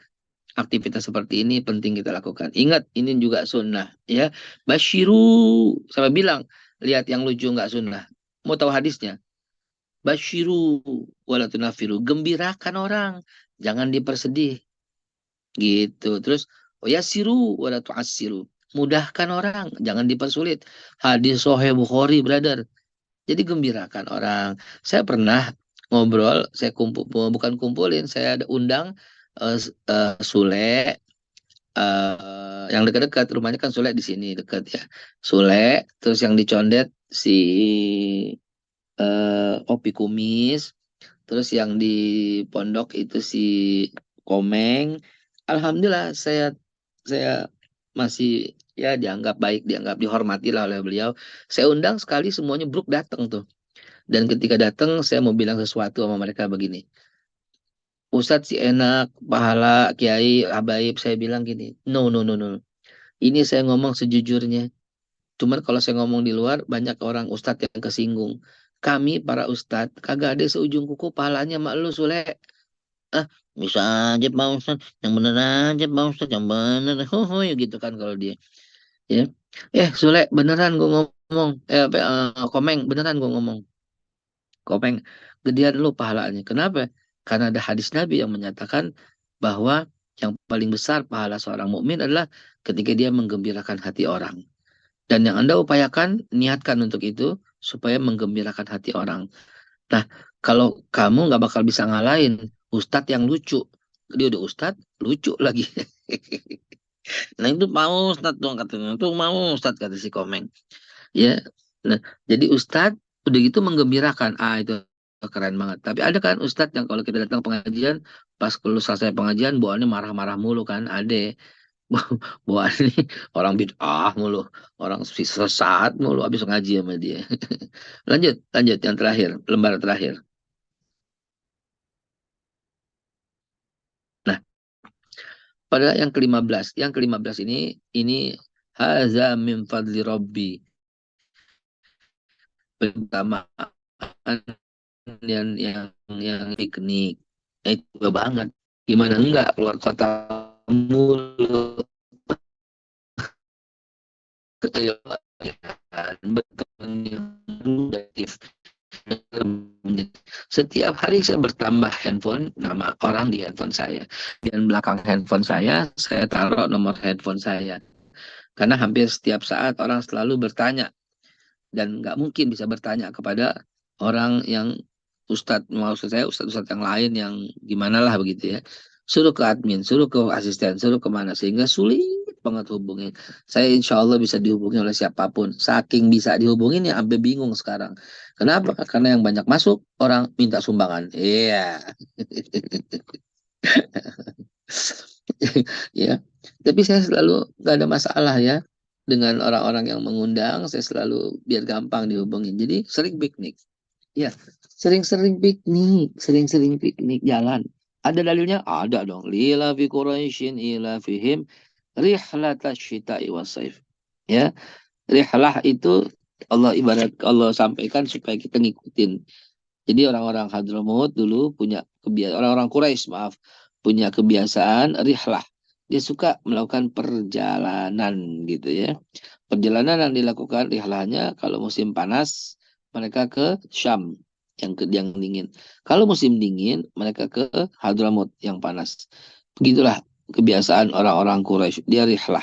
Aktivitas seperti ini penting kita lakukan. Ingat, ini juga sunnah. Ya, Basyiru. Saya bilang, lihat yang lucu nggak sunnah. Mau tahu hadisnya? Basyiru wala tunafiru. Gembirakan orang. Jangan dipersedih. Gitu. Terus, yasiru wala tu'assiru. Mudahkan orang. Jangan dipersulit. Hadis Sahih Bukhari, brother. Jadi gembirakan orang. Saya pernah ngobrol, saya bukan kumpulin, saya ada undang Sule, yang dekat-dekat, rumahnya kan Sule di sini dekat ya. Sule, terus yang dicondet si Opi Kumis, terus yang di pondok itu si Komeng. Alhamdulillah saya masih ya dianggap baik, dianggap dihormati lah oleh beliau. Saya undang sekali semuanya bruk datang tuh. Dan ketika datang saya mau bilang sesuatu sama mereka begini. Ustadz si enak, pahala, kiai, habaib, saya bilang gini. No, no, no, no. Ini saya ngomong sejujurnya. Cuman kalau saya ngomong di luar, banyak orang ustadz yang kesinggung. Kami para ustadz, kagak ada seujung kuku pahalanya mak lu Sule. Bisa aja Pak Ustadz, yang bener aja Pak Ustadz, yang bener. Ya gitu kan kalau dia. Ya. Sule, beneran gue ngomong. Komeng, beneran gue ngomong. Komeng, gedean lu pahalanya. Kenapa? Karena ada hadis Nabi yang menyatakan bahwa yang paling besar pahala seorang mukmin adalah ketika dia menggembirakan hati orang. Dan yang Anda upayakan, niatkan untuk itu supaya menggembirakan hati orang. Nah, kalau kamu nggak bakal bisa ngalahin ustadz yang lucu. Dia udah ustadz, lucu lagi. Nah, itu mau ustadz dong katanya. Itu mau ustadz kata si Komeng. Ya, nah, jadi ustadz udah gitu menggembirakan. Itu keren banget. Tapi ada kan ustadz yang kalau kita datang pengajian, pas kalau selesai pengajian, bawaannya marah-marah mulu kan. Ada bawaannya orang bid'ah mulu, orang sesat mulu habis ngaji sama dia. Lanjut yang terakhir, lembar terakhir. pada yang ke-15. Yang ke-15 ini haza min fadli rabbi. Keutamaan yang piknik. Itu juga banget. Gimana enggak keluar kota mulu negatif. Setiap hari saya bertambah handphone, nama orang di handphone saya. Dan belakang handphone saya taruh nomor handphone saya. Karena hampir setiap saat orang selalu bertanya. Dan nggak mungkin bisa bertanya kepada orang yang maksud saya ustadz yang lain yang gimana lah begitu ya. Suruh ke admin, suruh ke asisten, suruh kemana. Sehingga sulit banget hubungin. Saya insya Allah bisa dihubungi oleh siapapun. Saking bisa dihubungin ya sampai bingung sekarang. Kenapa? Karena yang banyak masuk, orang minta sumbangan. Iya. Ya, tapi saya selalu nggak ada masalah ya dengan orang-orang yang mengundang. Saya selalu biar gampang dihubungin. Jadi sering piknik. Ya, sering-sering piknik jalan. Ada dalilnya? Ada dong. Lila fi Quraisyin ila fihim rihlata syita'i wasaif. Ya, rihlah itu Allah sampaikan supaya kita ngikutin. Jadi orang-orang Hadramut dulu punya kebiasaan, orang-orang Quraisy maaf, punya kebiasaan rihlah. Dia suka melakukan perjalanan gitu ya. Perjalanan yang dilakukan rihlahnya kalau musim panas mereka ke Syam yang dingin. Kalau musim dingin mereka ke Hadramut yang panas. Begitulah kebiasaan orang-orang Quraisy. Dia rihlah.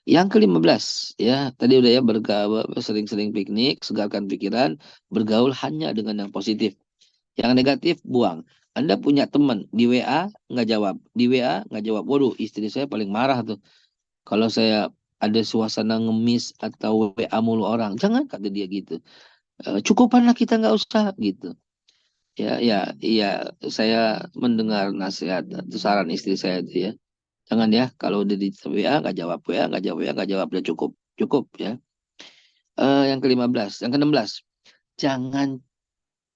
Yang ke-15 ya, tadi udah ya bergaul, sering-sering piknik, segarkan pikiran, bergaul hanya dengan yang positif. Yang negatif buang. Anda punya teman di WA nggak jawab, di WA nggak jawab. Waduh, istri saya paling marah tuh. Kalau saya ada suasana ngemis atau WA mulu orang, jangan kata dia gitu. Cukupanlah kita nggak usah gitu. Ya, saya mendengar nasihat atau saran istri saya itu ya. Jangan ya, kalau udah di WA nggak jawab, WA nggak jawab, WA nggak jawab, udah cukup, cukup ya. Yang ke-15, yang ke-16, jangan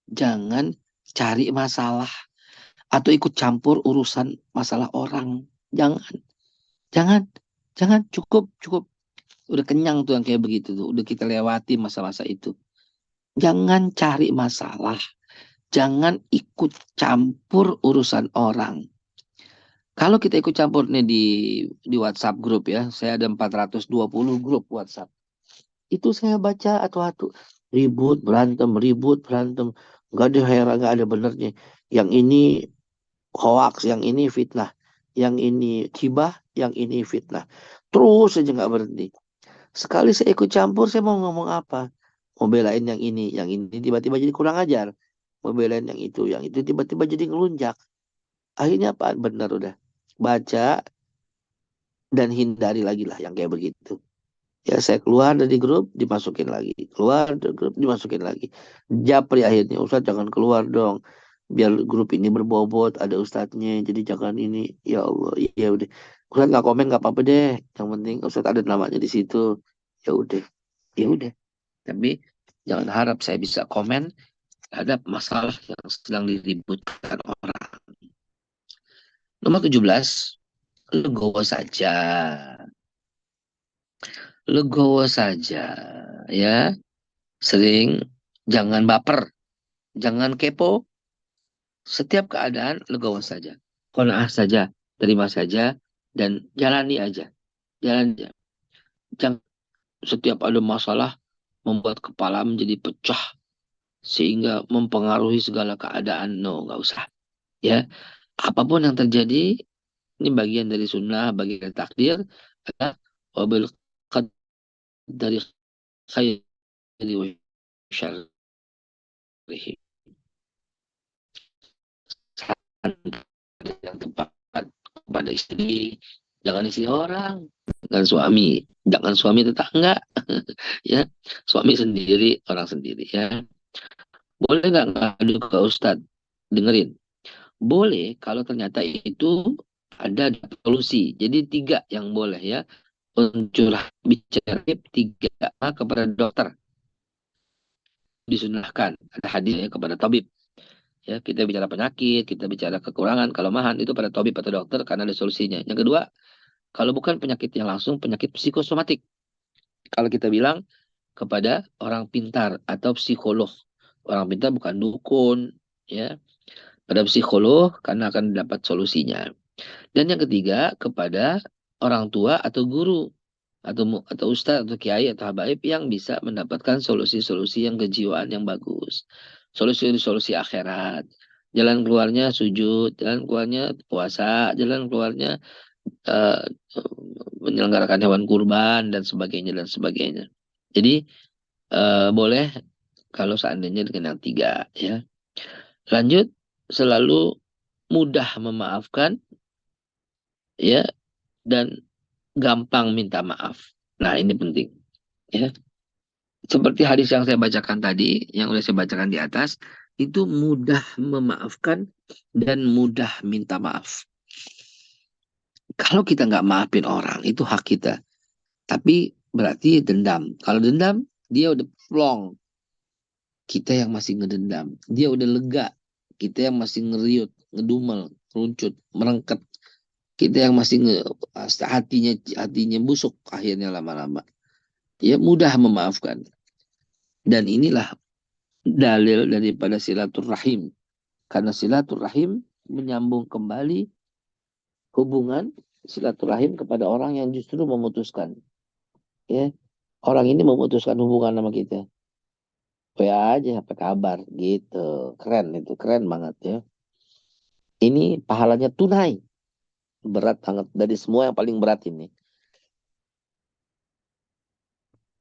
jangan cari masalah atau ikut campur urusan masalah orang. Jangan, jangan, jangan, cukup, cukup. Udah kenyang tuh yang kayak begitu tuh, udah kita lewati masa-masa itu. Jangan cari masalah, jangan ikut campur urusan orang. Kalau kita ikut campur nih di WhatsApp grup ya, saya ada 420 grup WhatsApp. Itu saya baca atau ribut berantem, nggak ada heran, nggak ada benernya. Yang ini hoax, yang ini fitnah, yang ini gibah, yang ini fitnah. Terus saja nggak berhenti. Sekali saya ikut campur, saya mau ngomong apa? Mau belain yang ini tiba-tiba jadi kurang ajar. Mau belain yang itu tiba-tiba jadi ngelunjak. Akhirnya apa? Benar udah. Baca dan hindari lagi lah yang kayak begitu. Ya saya keluar dari grup, dimasukin lagi. Keluar dari grup, dimasukin lagi. Japri akhirnya, Ustadz jangan keluar dong. Biar grup ini berbobot, ada ustadznya. Jadi jangan ini. Ya Allah, ya udah. Ustadz nggak komen nggak apa-apa deh. Yang penting Ustadz ada namanya di situ. Ya udah, ya udah. Tapi jangan harap saya bisa komen terhadap masalah yang sedang diributkan orang. Nomor 17, legowo saja. Legowo saja ya. Sering jangan baper, jangan kepo. Setiap keadaan legowo saja. Qanaah saja, terima saja dan jalani aja. Jalani aja. Jangan setiap ada masalah membuat kepala menjadi pecah sehingga mempengaruhi segala keadaan. No, nggak usah. Ya, apapun yang terjadi, ini bagian dari sunnah, bagian dari takdir. Wabil dari khairi wa syarrihi. Yang tepat kepada istri, jangan istri orang, jangan suami tetangga, ya, suami sendiri, orang sendiri, ya. Boleh nggak ngadu ke Ustadz? Dengerin. Boleh kalau ternyata itu ada solusi. Jadi 3 yang boleh ya. Curhat bicara 3 kepada dokter. Disunahkan. Ada hadisnya kepada tabib. Ya, kita bicara penyakit, kita bicara kekurangan, kelemahan, itu pada tabib atau dokter karena ada solusinya. Yang kedua, kalau bukan penyakit yang langsung, penyakit psikosomatik. Kalau kita bilang kepada orang pintar atau psikolog. Orang pintar bukan dukun, ya. Pada psikolog karena akan dapat solusinya. Dan yang ketiga, kepada orang tua atau guru atau ustadz atau kiai atau habaib yang bisa mendapatkan solusi-solusi yang kejiwaan yang bagus. Solusi-solusi akhirat. Jalan keluarnya sujud, jalan keluarnya puasa, jalan keluarnya eh, menyelenggarakan hewan kurban dan sebagainya dan sebagainya. Jadi boleh kalau seandainya dengan yang tiga, ya. Lanjut, selalu mudah memaafkan, ya, dan gampang minta maaf. Nah, ini penting, ya. Seperti hadis yang saya bacakan tadi, yang udah saya bacakan di atas, itu mudah memaafkan dan mudah minta maaf. Kalau kita nggak maafin orang, itu hak kita. Tapi berarti dendam. Kalau dendam, dia udah plong. Kita yang masih ngedendam. Dia udah lega. Kita yang masih ngeriut, ngedumel, runcut, merengket. Kita yang masih hatinya busuk akhirnya lama-lama. Ya, mudah memaafkan. Dan inilah dalil daripada silaturahim. Karena silaturahim menyambung kembali hubungan silaturahim kepada orang yang justru memutuskan. Ya, orang ini memutuskan hubungan sama kita. WA aja, apa kabar gitu. Keren itu, keren banget ya. Ini pahalanya tunai. Berat banget dari semua yang paling berat ini.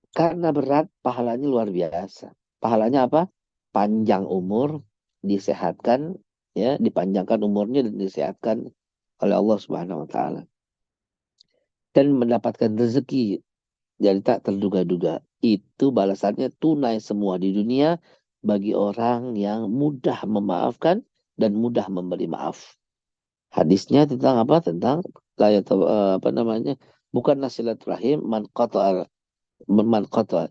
Karena berat, pahalanya luar biasa. Pahalanya apa? Panjang umur, disehatkan, ya, dipanjangkan umurnya dan disehatkan oleh Allah Subhanahu wa taala. Dan mendapatkan rezeki jadi tak terduga-duga. Itu balasannya tunai semua di dunia bagi orang yang mudah memaafkan dan mudah memberi maaf. Hadisnya tentang apa? Tentang apa namanya? Bukanlah silaturahim man qata'a.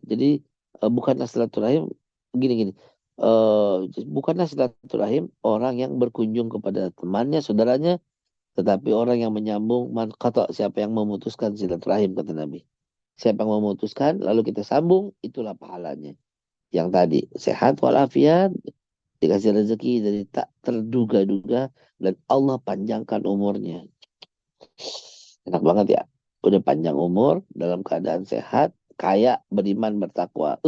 Jadi bukanlah silaturahim gini-gini. Bukanlah silaturahim orang yang berkunjung kepada temannya, saudaranya, tetapi orang yang menyambung man qata', siapa yang memutuskan silaturahim, kata Nabi. Siapa yang memutuskan lalu kita sambung, itulah pahalanya. Yang tadi sehat walafiat, dikasih rezeki dari tak terduga-duga, dan Allah panjangkan umurnya. Enak banget ya. Udah panjang umur, dalam keadaan sehat, kaya, beriman, bertakwa.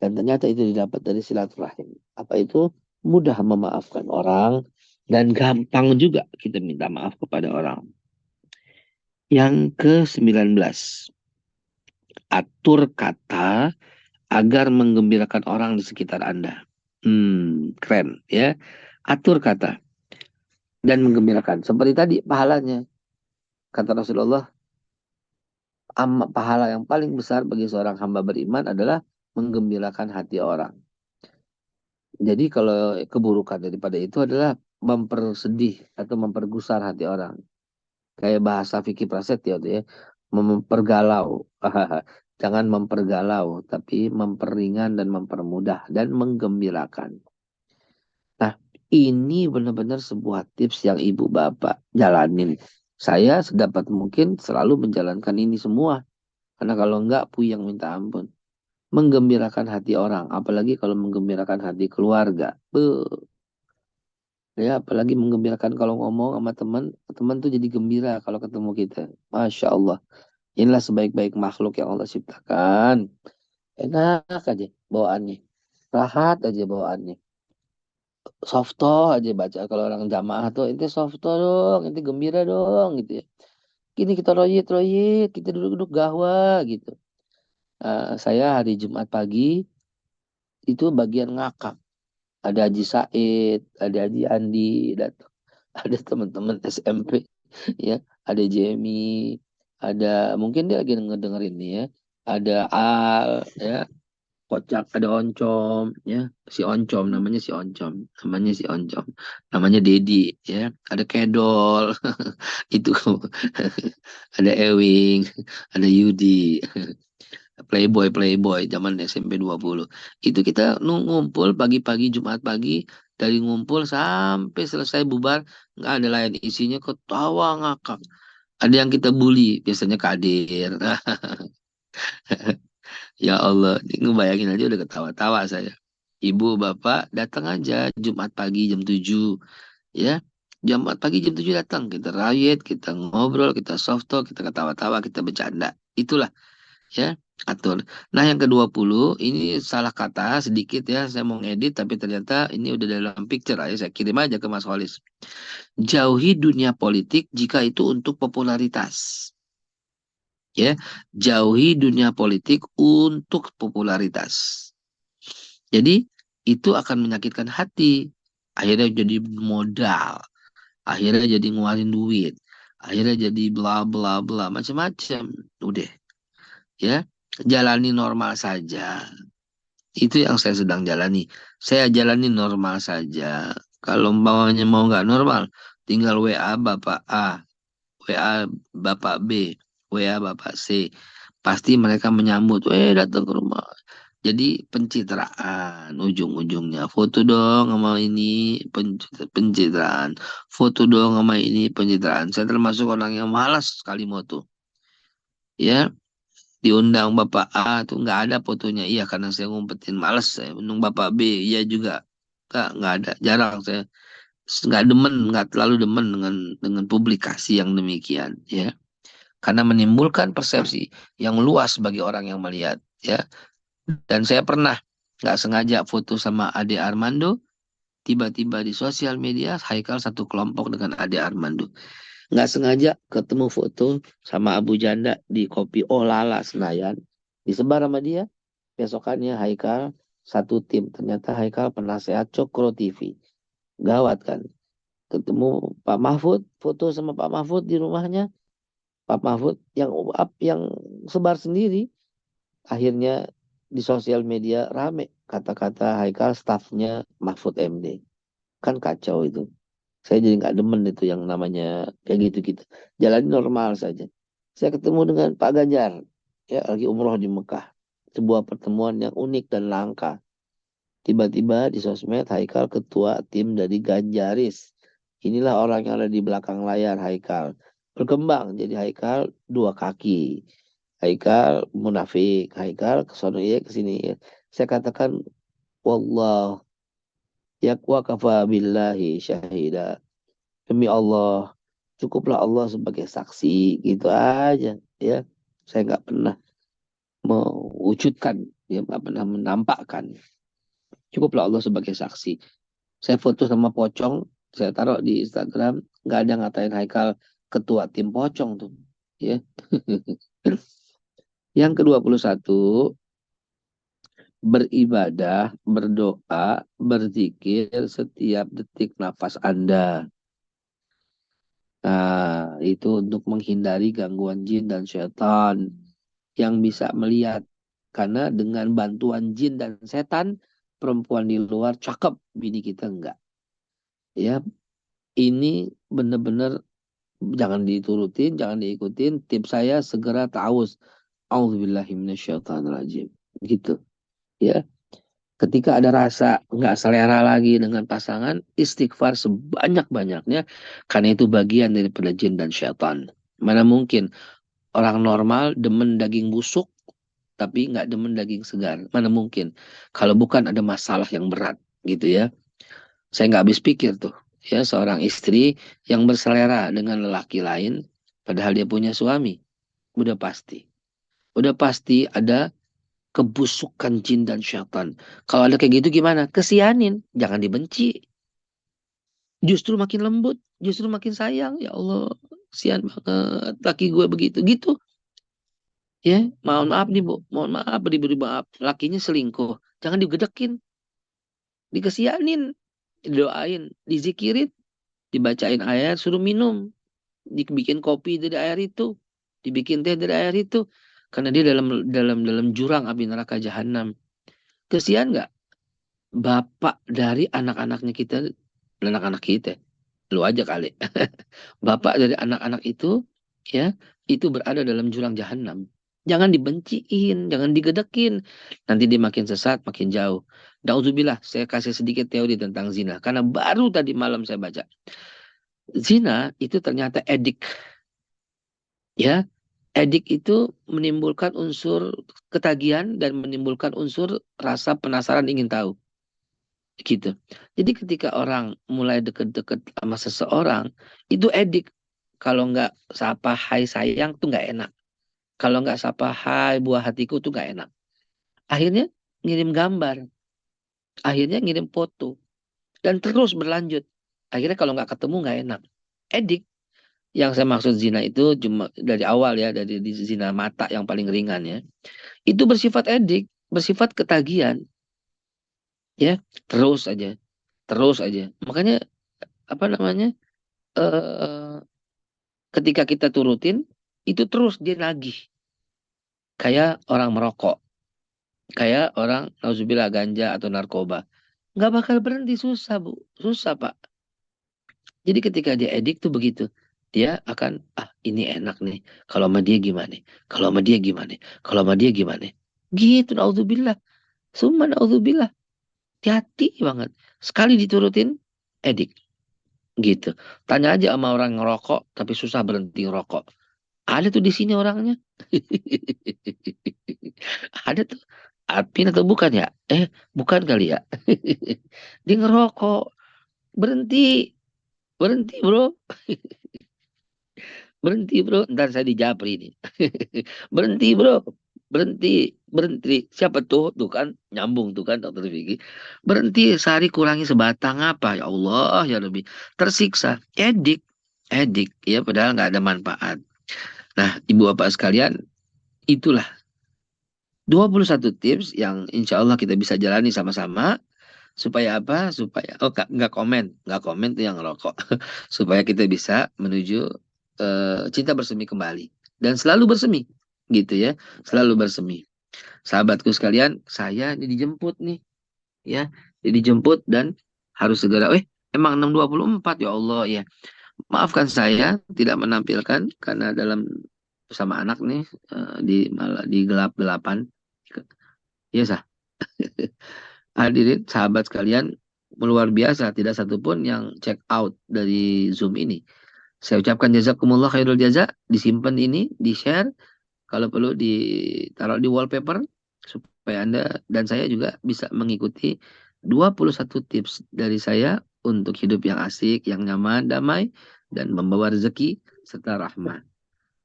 Dan ternyata itu didapat dari silaturahim. Apa itu? Mudah memaafkan orang, dan gampang juga kita minta maaf kepada orang. Yang ke-19. Atur kata agar menggembirakan orang di sekitar Anda. Keren ya. Atur kata dan menggembirakan. Seperti tadi pahalanya. Kata Rasulullah, pahala yang paling besar bagi seorang hamba beriman adalah menggembirakan hati orang. Jadi kalau keburukan daripada itu adalah mempersedih atau mempergusar hati orang. Kayak bahasa Vicky Prasetyo ya, mempergalau. Jangan mempergalau, tapi memperingan dan mempermudah dan menggembirakan. Nah, ini benar-benar sebuah tips yang ibu bapak jalanin. Saya sedapat mungkin selalu menjalankan ini semua. Karena kalau enggak, puyeng minta ampun. Menggembirakan hati orang, apalagi kalau menggembirakan hati keluarga. Ya, apalagi menggembirakan kalau ngomong sama teman tuh jadi gembira kalau ketemu kita. Masya Allah. Inilah sebaik-baik makhluk yang Allah ciptakan. Enak aja bawaannya. Rahat aja bawaannya. Softo aja baca. Kalau orang jamaah tuh, itu softo dong, itu gembira dong gitu ya. Gini kita royit, kita duduk-duduk gahwa gitu. Saya hari Jumat pagi itu bagian ngakak. Ada Haji Said, ada Haji Andi, ada teman-teman SMP, ya, ada Jamie, ada mungkin dia lagi ngedengerin nih ya, ada Al, ya, Kocak, ada Oncom, ya, si Oncom, namanya Dedi, ya, ada Kedol, itu ada Ewing, ada Yudi, Playboy zaman SMP 20. Itu kita ngumpul pagi-pagi Jumat pagi, dari ngumpul sampai selesai bubar nggak ada lain, isinya ketawa ngakak. Ada yang kita bully, biasanya Kadir. Ya Allah, ini ngebayangin aja udah ketawa-tawa saya. Ibu bapak datang aja Jumat pagi jam 7, ya. Jumat pagi jam 7 datang, kita riot, kita ngobrol, kita soft talk, kita ketawa-tawa, kita bercanda. Itulah, ya, atur. Nah, yang ke-20 ini salah kata sedikit ya, saya mau ngedit tapi ternyata ini udah dalam picture aja, saya kirim aja ke Mas Walis. Jauhi dunia politik jika itu untuk popularitas. Ya, jauhi dunia politik untuk popularitas. Jadi itu akan menyakitkan hati. Akhirnya jadi modal, akhirnya jadi ngeluarin duit, akhirnya jadi bla bla bla macam-macam. Udah, ya, jalani normal saja. Itu yang saya sedang jalani. Saya jalani normal saja. Kalau umpamanya mau nggak normal, tinggal WA Bapak A, WA Bapak B, WA Bapak C. Pasti mereka menyambut, datang ke rumah. Jadi pencitraan ujung-ujungnya. Foto dong sama ini, pencitraan. Foto dong sama ini, pencitraan. Saya termasuk orang yang malas sekali moto. Ya, diundang Bapak A tuh nggak ada fotonya. Iya, karena saya ngumpetin, males saya. Undang Bapak B, iya juga. Nggak ada, jarang saya. Nggak demen, nggak terlalu demen dengan publikasi yang demikian, ya. Karena menimbulkan persepsi yang luas bagi orang yang melihat, ya. Dan saya pernah nggak sengaja foto sama Ade Armando, tiba-tiba di sosial media Haikal satu kelompok dengan Ade Armando. Nggak sengaja ketemu foto sama Abu Janda di Kopi Olala Senayan, disebar sama dia. Besokannya Haikal satu tim, ternyata Haikal penasehat Cokro TV. Gawat kan. Ketemu Pak Mahfud, foto sama Pak Mahfud di rumahnya. Pak Mahfud yang sebar sendiri. Akhirnya di sosial media rame kata-kata Haikal stafnya Mahfud MD. Kan kacau itu. Saya jadi nggak demen itu yang namanya kayak gitu-gitu. Jalani normal saja. Saya ketemu dengan Pak Ganjar, ya, lagi umroh di Mekah. Sebuah pertemuan yang unik dan langka. Tiba-tiba di sosmed Haikal ketua tim dari Ganjaris. Inilah orang yang ada di belakang layar Haikal. Berkembang jadi Haikal dua kaki. Haikal munafik. Haikal kesono ya kesini ya. Saya katakan wallah yakwa kafa billahi syahida. Demi Allah, cukuplah Allah sebagai saksi, gitu aja, ya. Saya nggak pernah mewujudkan, ya, nggak pernah menampakkan. Cukuplah Allah sebagai saksi. Saya foto sama Pocong, saya taruh di Instagram, nggak ada ngatain Haikal ketua tim Pocong tuh, ya. Yang ke-21, beribadah, berdoa, berzikir setiap detik nafas Anda. Nah, itu untuk menghindari gangguan jin dan setan yang bisa melihat. Karena dengan bantuan jin dan setan, perempuan di luar cakep, bini kita enggak. Ya, ini benar-benar jangan diturutin, jangan diikutin. Tips saya segera ta'awuz. A'udzubillahiminasyaitonirrajim. Gitu. Ya. Ketika ada rasa nggak selera lagi dengan pasangan, istighfar sebanyak-banyaknya, karena itu bagian daripada jin dan syaitan. Mana mungkin orang normal demen daging busuk, tapi nggak demen daging segar. Mana mungkin? Kalau bukan ada masalah yang berat, gitu ya. Saya nggak habis pikir tuh, ya, seorang istri yang berselera dengan lelaki lain, padahal dia punya suami. Udah pasti ada kebusukan jin dan syaitan. Kalau ada kayak gitu gimana? Kesianin, jangan dibenci. Justru makin lembut, justru makin sayang. Ya Allah, kesian banget laki gue begitu. Gitu. Ya, mohon maaf nih Bu, mohon maaf, beri maaf. Lakinya selingkuh, jangan digedekin. Dikesianin, didoain, dizikirin, dibacain ayat, suruh minum. Dibikin kopi dari air itu, dibikin teh dari air itu. Karena dia dalam jurang api neraka jahanam. Kesian nggak? Bapak dari anak-anaknya kita, anak-anak kita, lu aja kali. Bapak dari anak-anak itu, ya, itu berada dalam jurang jahanam. Jangan dibenciin, jangan digedekin. Nanti dia makin sesat, makin jauh. Nauzubillah, saya kasih sedikit teori tentang zina. Karena baru tadi malam saya baca. Zina itu ternyata edik. Ya, edik itu menimbulkan unsur ketagihan dan menimbulkan unsur rasa penasaran ingin tahu. Gitu. Jadi ketika orang mulai deket-deket sama seseorang, itu edik. Kalau nggak sapa hai sayang tuh nggak enak. Kalau nggak sapa hai buah hatiku tuh nggak enak. Akhirnya ngirim gambar, akhirnya ngirim foto, dan terus berlanjut. Akhirnya kalau nggak ketemu nggak enak. Edik. Yang saya maksud zina itu cuma dari awal ya, dari zina mata yang paling ringan ya. Itu bersifat edik, bersifat ketagihan. Ya, terus aja. Makanya apa namanya? eh Ketika kita turutin, itu terus dia nagih. Kayak orang merokok, kayak orang nauzubillah ganja atau narkoba. Nggak bakal berhenti, susah Bu, susah Pak. Jadi ketika dia edik tuh begitu. Dia akan, ini enak nih. Kalau sama dia gimana? Kalau sama dia gimana? Kalau sama dia gimana? Gitu, naudzubillah. Summa naudzubillah. Hati-hati banget. Sekali diturutin, edik. Gitu. Tanya aja sama orang ngerokok, tapi susah berhenti ngerokok. Ada tuh di sini orangnya. Ada tuh. Apin atau bukan ya? Bukan kali ya. Dia ngerokok. Berhenti. Berhenti bro. Berhenti bro, ntar saya dijapri nih. Berhenti bro, berhenti, berhenti. Siapa tuh? Tuh kan, nyambung tuh kan dokter Vicky. Berhenti, sehari kurangi sebatang apa? Ya Allah, ya lebih. Tersiksa, edik, ya padahal nggak ada manfaat. Nah, ibu bapak sekalian, itulah 21 tips yang insya Allah kita bisa jalani sama-sama. Supaya apa? Supaya, nggak komen tuh yang ngerokok. Supaya kita bisa menuju cinta bersemi kembali dan selalu bersemi gitu ya, selalu bersemi. Sahabatku sekalian, saya ini dijemput nih ya, dijemput dan harus segera. Emang 6.24 ya Allah ya. Maafkan saya tidak menampilkan karena dalam bersama anak nih di gelap-gelapan. Ya sah. Hadirin sahabat sekalian, luar biasa, tidak satupun yang check out dari Zoom ini. Saya ucapkan jazakumullah khairul jaza, disimpan ini, di-share, kalau perlu ditaruh di wallpaper, supaya Anda dan saya juga bisa mengikuti 21 tips dari saya untuk hidup yang asik, yang nyaman, damai, dan membawa rezeki serta rahmat.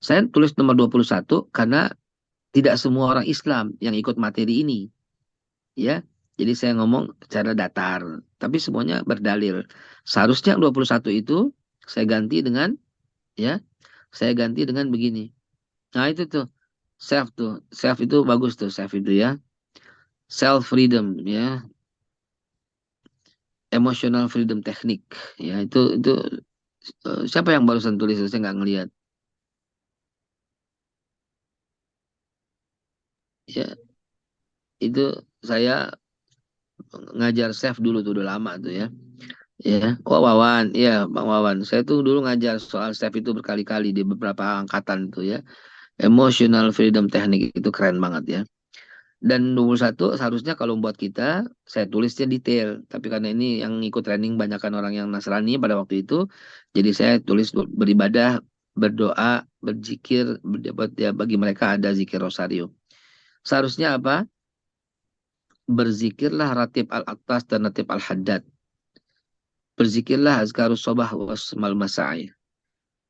Saya tulis nomor 21 karena tidak semua orang Islam yang ikut materi ini. Ya, jadi saya ngomong secara datar, tapi semuanya berdalil. Seharusnya yang 21 itu saya ganti dengan ya, saya ganti dengan begini. Nah, itu tuh. Self itu bagus tuh, self itu ya. Self freedom ya. Emotional freedom teknik ya, itu siapa yang barusan tulis? Saya nggak ngelihat. Ya, itu saya ngajar self dulu tuh, udah lama tuh ya. Ya, Wawan, ya Bang Wawan. Saya tuh dulu ngajar soal self itu berkali-kali di beberapa angkatan tuh ya. Emotional freedom teknik itu keren banget ya. Dan 21 seharusnya kalau buat kita, saya tulisnya detail. Tapi karena ini yang ikut training banyakkan orang yang Nasrani pada waktu itu, jadi saya tulis beribadah, berdoa, berzikir, ya, bagi mereka ada zikir rosario. Seharusnya apa? Berzikirlah ratib al-aqtas dan ratib al-haddad. Berzikirlah azkarus sobah wasmal masai.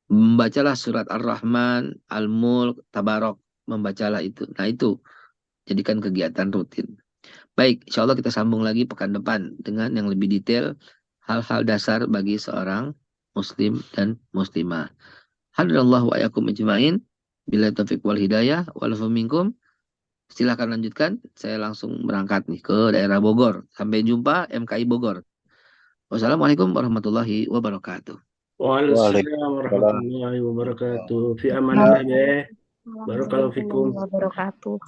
Membacalah surat Ar-Rahman, Al-Mulk, Tabarok. Membacalah itu. Nah itu, jadikan kegiatan rutin. Baik, insya Allah kita sambung lagi pekan depan dengan yang lebih detail hal-hal dasar bagi seorang muslim dan muslimah. Hadirallahu wa ayakum ajma'in. Bila taufiq wal hidayah walafu minkum. Silahkan lanjutkan. Saya langsung berangkat nih ke daerah Bogor. Sampai jumpa MKI Bogor. Wassalamualaikum warahmatullahi wabarakatuh. Waalaikumsalam warahmatullahi wabarakatuh. Fi amanillah ya. Barakallahu fikum. Wabarakatuh.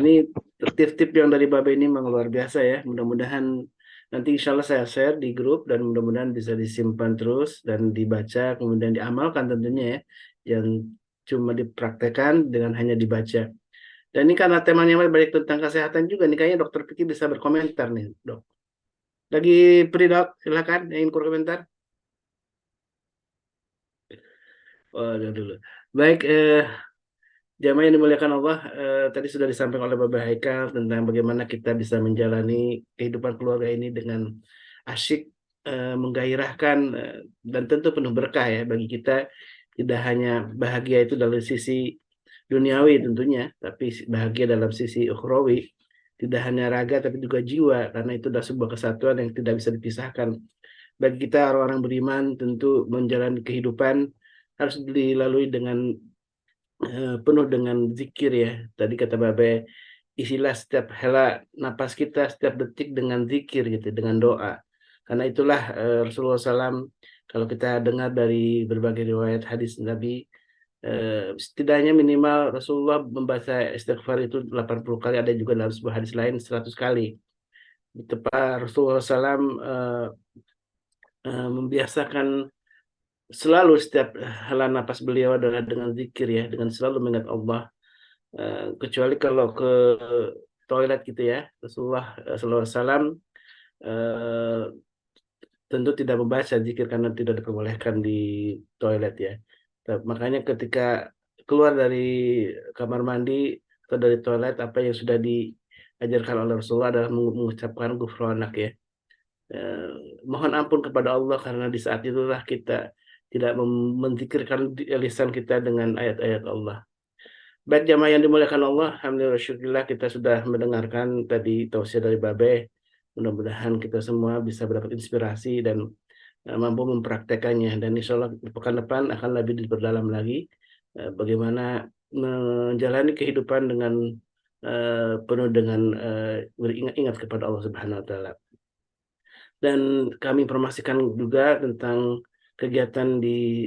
Ini tip-tip yang dari Babe ini memang luar biasa ya. Mudah-mudahan nanti insya Allah saya share di grup dan mudah-mudahan bisa disimpan terus dan dibaca kemudian diamalkan tentunya ya. Yang cuma dipraktekkan dengan hanya dibaca. Dan ini karena temanya banyak tentang kesehatan juga nih, kayaknya Dokter Piki bisa berkomentar nih, Dok. Lagi free, Dok, silakan yang ingin berkomentar. Oh, dulu. Baik, jamaah yang dimuliakan Allah, tadi sudah disampaikan oleh Bapak Haikal tentang bagaimana kita bisa menjalani kehidupan keluarga ini dengan asyik, menggairahkan, dan tentu penuh berkah ya bagi kita. Tidak hanya bahagia itu dari sisi duniawi tentunya, tapi bahagia dalam sisi ukhrawi. Tidak hanya raga tapi juga jiwa, karena itu adalah sebuah kesatuan yang tidak bisa dipisahkan. Bagi kita orang-orang beriman, tentu menjalani kehidupan harus dilalui dengan penuh dengan zikir ya. Tadi kata Babe, isilah setiap hela napas kita, setiap detik dengan zikir gitu, dengan doa. Karena itulah Rasulullah SAW, kalau kita dengar dari berbagai riwayat hadis Nabi, setidaknya minimal Rasulullah membaca istighfar itu 80 kali, ada juga dalam sebuah hadis lain 100 kali. Tepat Rasulullah SAW membiasakan selalu setiap hela napas beliau adalah dengan zikir ya, dengan selalu mengingat Allah. Kecuali kalau ke toilet gitu ya, Rasulullah SAW tentu tidak membaca zikir karena tidak diperbolehkan di toilet ya. Makanya ketika keluar dari kamar mandi atau dari toilet, apa yang sudah diajarkan oleh Rasulullah adalah mengucapkan ghufranak ya. Mohon ampun kepada Allah karena di saat itulah kita tidak menzikirkan lisan kita dengan ayat-ayat Allah. Baik jamaah yang dimuliakan Allah, alhamdulillah syukurillah kita sudah mendengarkan tadi tausiah dari Babe. Mudah-mudahan kita semua bisa mendapat inspirasi dan mampu mempraktekannya. Dan insya Allah di pekan depan akan lebih diperdalam lagi bagaimana menjalani kehidupan dengan penuh dengan beringat-ingat kepada Allah Subhanahu Wa Taala. Dan kami informasikan juga tentang kegiatan di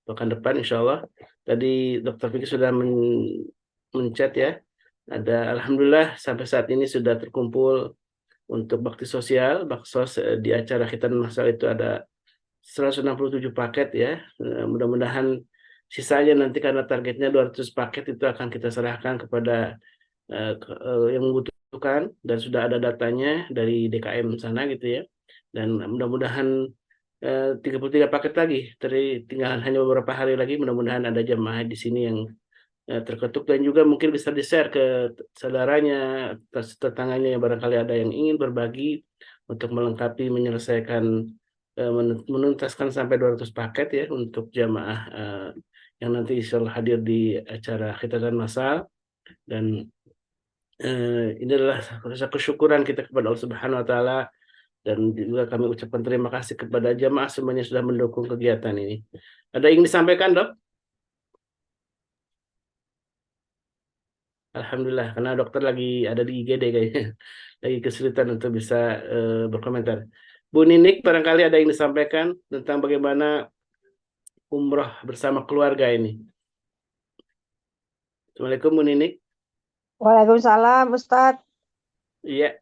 pekan depan insya Allah. Tadi Dr. Vicky sudah men-chat ya. Ada alhamdulillah sampai saat ini sudah terkumpul untuk bakti sosial, baksos di acara khitan masal itu ada 167 paket ya. Mudah-mudahan sisanya nanti karena targetnya 200 paket itu akan kita serahkan kepada yang membutuhkan, dan sudah ada datanya dari DKM sana gitu ya. Dan mudah-mudahan 33 paket lagi, tinggal hanya beberapa hari lagi, mudah-mudahan ada jemaah di sini yang terketuk, dan juga mungkin bisa di-share ke saudaranya, tetangganya yang barangkali ada yang ingin berbagi untuk melengkapi, menyelesaikan, menuntaskan sampai 200 paket ya untuk jamaah yang nanti insya Allah hadir di acara khitatan masal. Dan ini adalah rasa kesyukuran kita kepada Allah Subhanahu Wa Taala, dan juga kami ucapkan terima kasih kepada jamaah semuanya sudah mendukung kegiatan ini. Ada yang ingin disampaikan, Dok? Alhamdulillah, karena dokter lagi ada di IGD kayaknya, lagi kesulitan untuk bisa berkomentar. Bu Ninik, barangkali ada yang disampaikan tentang bagaimana umroh bersama keluarga ini. Assalamualaikum Bu Ninik. Waalaikumsalam, Ustadz. Iya.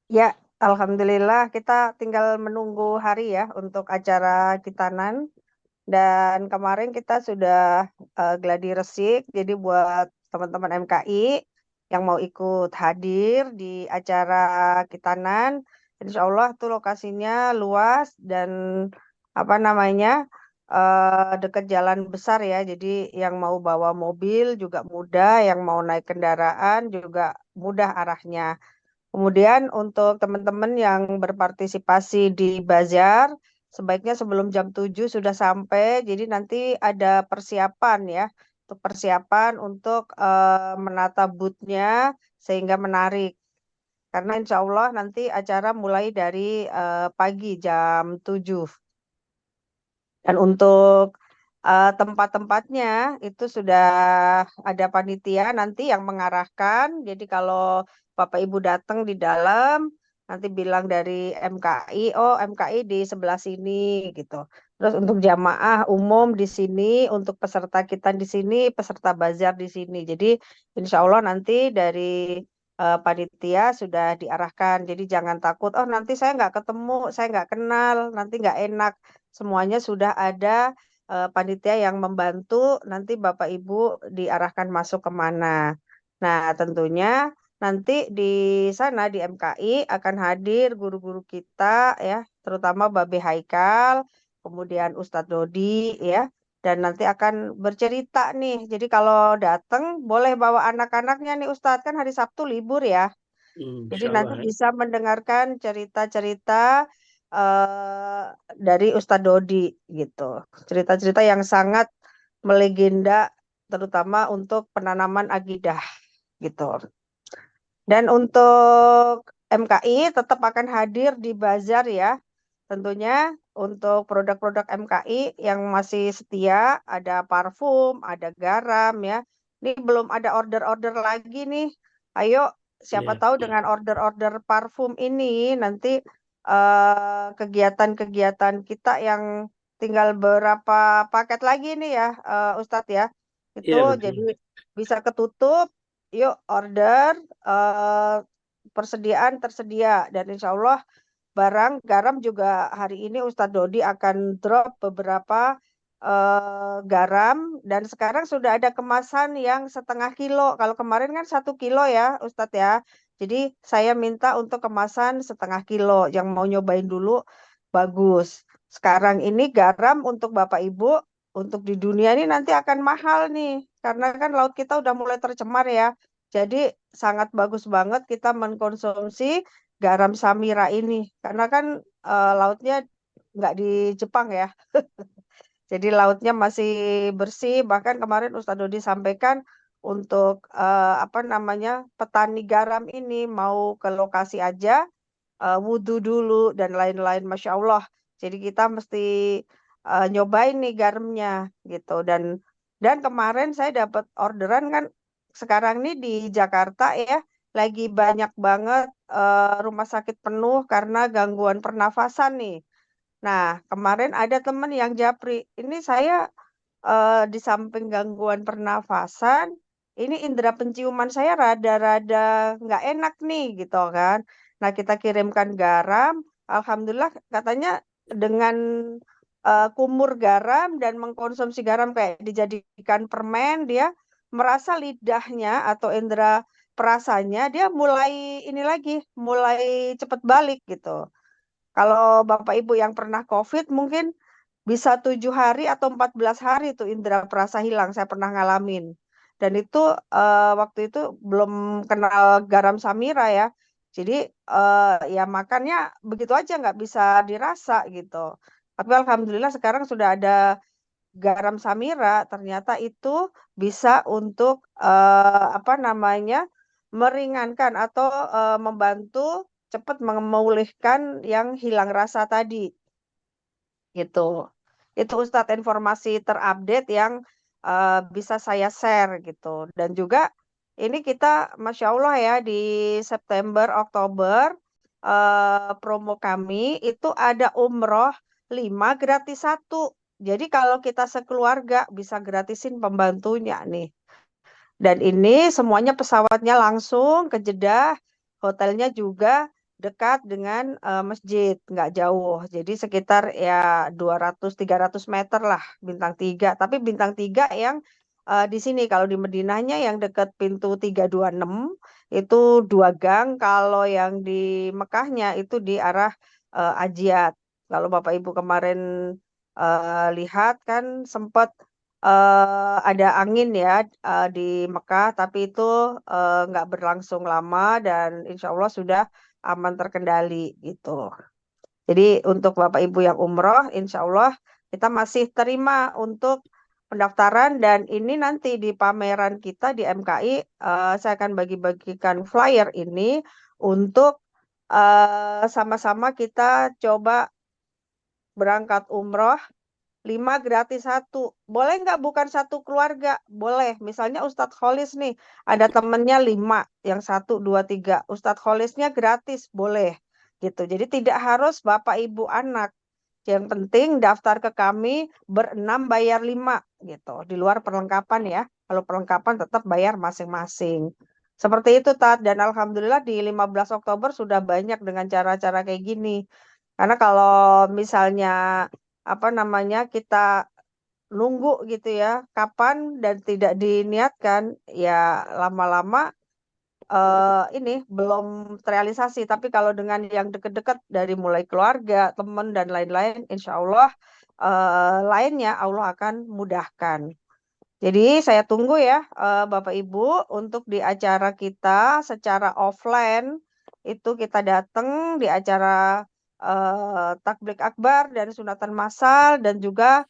Ya, alhamdulillah kita tinggal menunggu hari ya untuk acara khitanan. Dan kemarin kita sudah gladi resik, jadi buat teman-teman MKI yang mau ikut hadir di acara khitanan, insya Allah tuh lokasinya luas dan apa namanya dekat jalan besar ya. Jadi yang mau bawa mobil juga mudah, yang mau naik kendaraan juga mudah arahnya. Kemudian untuk teman-teman yang berpartisipasi di bazar, sebaiknya sebelum jam 7 sudah sampai. Jadi nanti ada persiapan ya, untuk persiapan untuk menata booth-nya sehingga menarik. Karena insya Allah nanti acara mulai dari pagi jam 7. Dan untuk tempat-tempatnya itu sudah ada panitia nanti yang mengarahkan. Jadi kalau Bapak Ibu datang di dalam, nanti bilang dari MKI, oh MKI di sebelah sini gitu. Terus untuk jamaah umum di sini, untuk peserta kita di sini, peserta bazar di sini. Jadi insya Allah nanti dari panitia sudah diarahkan. Jadi jangan takut, oh nanti saya nggak ketemu, saya nggak kenal, nanti nggak enak. Semuanya sudah ada panitia yang membantu, nanti Bapak Ibu diarahkan masuk kemana. Nah, tentunya nanti di sana di MKI akan hadir guru-guru kita ya, terutama Babe Haikal, kemudian Ustadz Dodi ya, dan nanti akan bercerita nih. Jadi kalau datang boleh bawa anak-anaknya nih Ustadz, kan hari Sabtu libur ya. Jadi Insya nanti Allah. bisa mendengarkan cerita-cerita dari Ustadz Dodi gitu. Cerita-cerita yang sangat melegenda, terutama untuk penanaman akidah gitu. Dan untuk MKI tetap akan hadir di bazar ya. Tentunya untuk produk-produk MKI yang masih setia, ada parfum, ada garam ya. Ini belum ada order-order lagi nih. Ayo, siapa Ya. tahu dengan order-order parfum ini nanti kegiatan-kegiatan kita yang tinggal berapa paket lagi nih ya, Ustadz ya. Iya, Itu betul. jadi bisa ketutup. Yuk order, persediaan tersedia, dan insya Allah barang garam juga hari ini Ustadz Dodi akan drop beberapa garam, dan sekarang sudah ada kemasan yang 1/2 kilo. Kalau kemarin kan 1 kilo ya Ustadz ya. Jadi saya minta untuk kemasan 1/2 kilo. Yang mau nyobain dulu bagus. Sekarang ini garam untuk Bapak Ibu untuk di dunia ini nanti akan mahal nih, karena kan laut kita udah mulai tercemar ya. Jadi sangat bagus banget kita mengkonsumsi garam Samira ini, karena kan lautnya nggak di Jepang ya. Jadi lautnya masih bersih. Bahkan kemarin Ustadz Dodi sampaikan untuk apa namanya, petani garam ini mau ke lokasi aja wudhu dulu dan lain-lain, Masya Allah. Jadi kita mesti nyobain nih garamnya gitu. Dan kemarin saya dapat orderan kan, sekarang nih di Jakarta ya lagi banyak banget rumah sakit penuh karena gangguan pernafasan nih. Nah, kemarin ada teman yang japri, ini saya di samping gangguan pernafasan, ini indera penciuman saya rada-rada nggak enak nih gitu kan. Nah, kita kirimkan garam, alhamdulillah katanya dengan kumur garam dan mengkonsumsi garam kayak dijadikan permen, dia merasa lidahnya atau indera perasanya dia mulai ini lagi, mulai cepet balik gitu. Kalau Bapak Ibu yang pernah COVID mungkin bisa 7 hari atau 14 hari tuh indera perasa hilang, saya pernah ngalamin. Dan itu waktu itu belum kenal garam Samira ya. Jadi ya makannya begitu aja nggak bisa dirasa gitu. Tapi alhamdulillah sekarang sudah ada garam Samira, ternyata itu bisa untuk apa namanya, meringankan atau membantu cepat memulihkan yang hilang rasa tadi gitu. Itu Ustadz informasi terupdate yang bisa saya share gitu. Dan juga ini kita Masya Allah ya di September, Oktober promo kami itu ada umroh 5 gratis 1. Jadi kalau kita sekeluarga bisa gratisin pembantunya nih. Dan ini semuanya pesawatnya langsung ke Jeddah, hotelnya juga dekat dengan masjid, nggak jauh. Jadi sekitar ya 200-300 meter lah bintang 3. Tapi bintang 3 yang di sini, kalau di Madinahnya yang dekat pintu 326 itu 2 gang. Kalau yang di Mekahnya itu di arah Ajiat. Kalau Bapak Ibu kemarin lihat kan sempat ada angin ya di Mekah, tapi itu nggak berlangsung lama dan insya Allah sudah aman terkendali gitu. Jadi untuk Bapak Ibu yang umroh, insya Allah kita masih terima untuk pendaftaran, dan ini nanti di pameran kita di MKI saya akan bagi-bagikan flyer ini untuk sama-sama kita coba berangkat umroh 5 gratis 1. Boleh nggak bukan satu keluarga? Boleh. Misalnya Ustadz Kholis nih, ada temennya 5, yang 1, 2, 3. Ustadz Kholisnya gratis, boleh. Gitu. Jadi tidak harus Bapak Ibu anak. Yang penting daftar ke kami berenam bayar 5 gitu. Di luar perlengkapan ya. Kalau perlengkapan tetap bayar masing-masing. Seperti itu Tat, dan alhamdulillah di 15 Oktober sudah banyak dengan cara-cara kayak gini. Karena kalau misalnya apa namanya, kita nunggu gitu ya, kapan dan tidak diniatkan, ya lama-lama ini belum terrealisasi. Tapi kalau dengan yang deket-deket dari mulai keluarga, teman dan lain-lain, insya Allah lainnya Allah akan mudahkan. Jadi saya tunggu ya Bapak Ibu untuk di acara kita secara offline itu kita datang di acara takbik akbar dan sunatan massal dan juga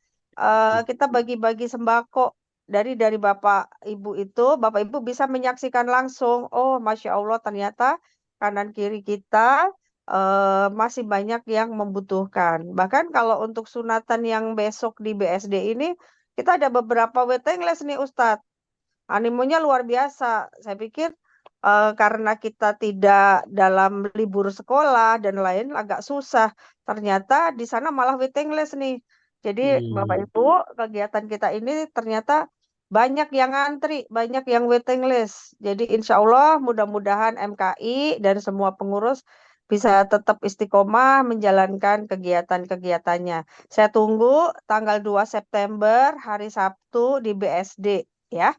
kita bagi-bagi sembako dari Bapak Ibu itu Bapak Ibu bisa menyaksikan langsung. Oh, Masya Allah ternyata kanan kiri kita masih banyak yang membutuhkan. Bahkan kalau untuk sunatan yang besok di BSD ini kita ada beberapa waiting list nih Ustadz. Animonya luar biasa. Saya pikir karena kita tidak dalam libur sekolah dan lain agak susah. Ternyata di sana malah waiting list nih. Jadi Bapak Ibu, kegiatan kita ini ternyata banyak yang antri, banyak yang waiting list. Jadi insya Allah mudah-mudahan MKI dan semua pengurus bisa tetap istiqomah menjalankan kegiatan-kegiatannya. Saya tunggu tanggal 2 September hari Sabtu di BSD ya.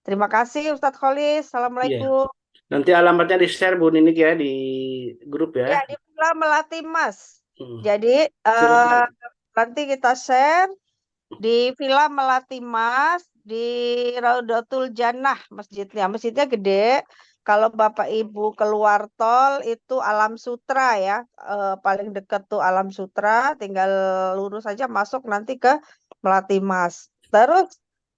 Terima kasih Ustadz Kholis. Iya. Assalamualaikum. Nanti alamatnya di-share Bu Ninik ya di grup ya. Ya, di Villa Melati Mas. Hmm. Jadi Silakan. nanti kita share di Villa Melati Mas di Raudatul Jannah masjidnya. Masjidnya gede. Kalau Bapak Ibu keluar tol itu Alam Sutra ya. Paling dekat tuh Alam Sutra, tinggal lurus aja masuk nanti ke Melati Mas. Terus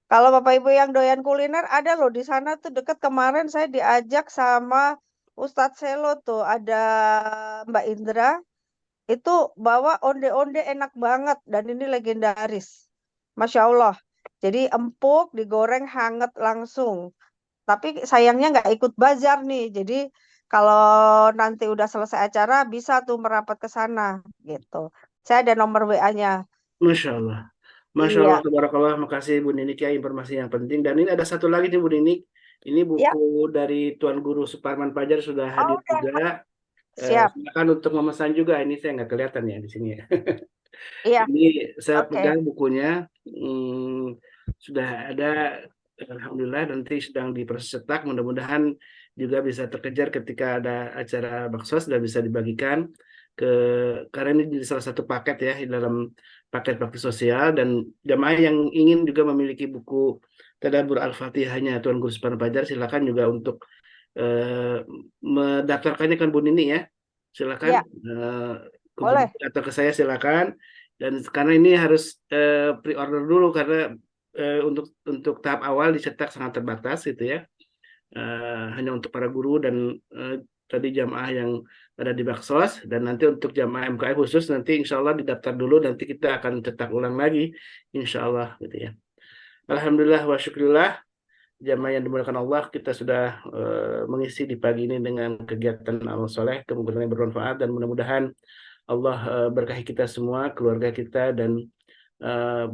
kalau Bapak Ibu yang doyan kuliner ada loh di sana tuh dekat kemarin saya diajak sama Ustadz Selo tuh ada Mbak Indra itu bawa onde-onde enak banget dan ini legendaris. Masya Allah. Jadi empuk, digoreng hangat langsung. Tapi sayangnya nggak ikut bazar nih. Jadi kalau nanti udah selesai acara bisa tuh merapat ke sana gitu. Saya ada nomor WA-nya. Masya Allah. Masya Iya, Allah, tabarakallah. Makasih Bu Ninik ya informasi yang penting. Dan ini ada satu lagi nih Bu Ninik. Ini ya. buku dari Tuan Guru Suparman Fajar sudah Oh, hadir udah. juga. Siap. Silakan untuk memesan juga. Ini saya nggak kelihatan ya di sini ya. Iya, Ini saya oke. pegang bukunya. Sudah ada. Alhamdulillah nanti sedang diproses cetak. Mudah-mudahan juga bisa terkejar ketika ada acara baksos dan bisa dibagikan ke karena ini di salah satu paket ya di dalam paket bakti sosial dan jamaah yang ingin juga memiliki buku Tadabbur Al-Fatihahnya Tuan Guru Suparman Fajar silakan juga untuk mendaftarkannya kan Bu Nini ya. Silakan Iya, ke Bu boleh. Nini atau ke saya silakan dan karena ini harus pre-order dulu karena untuk tahap awal dicetak sangat terbatas gitu ya. Hanya untuk para guru dan tadi jamaah yang ada di Baksos dan nanti untuk jamaah MKI khusus nanti insya Allah didaftar dulu nanti kita akan cetak ulang lagi insya Allah gitu ya. Alhamdulillah wa syukurillah jamaah yang dimuliakan Allah kita sudah mengisi di pagi ini dengan kegiatan amal soleh kemungkinan yang bermanfaat dan mudah-mudahan Allah berkahi kita semua keluarga kita dan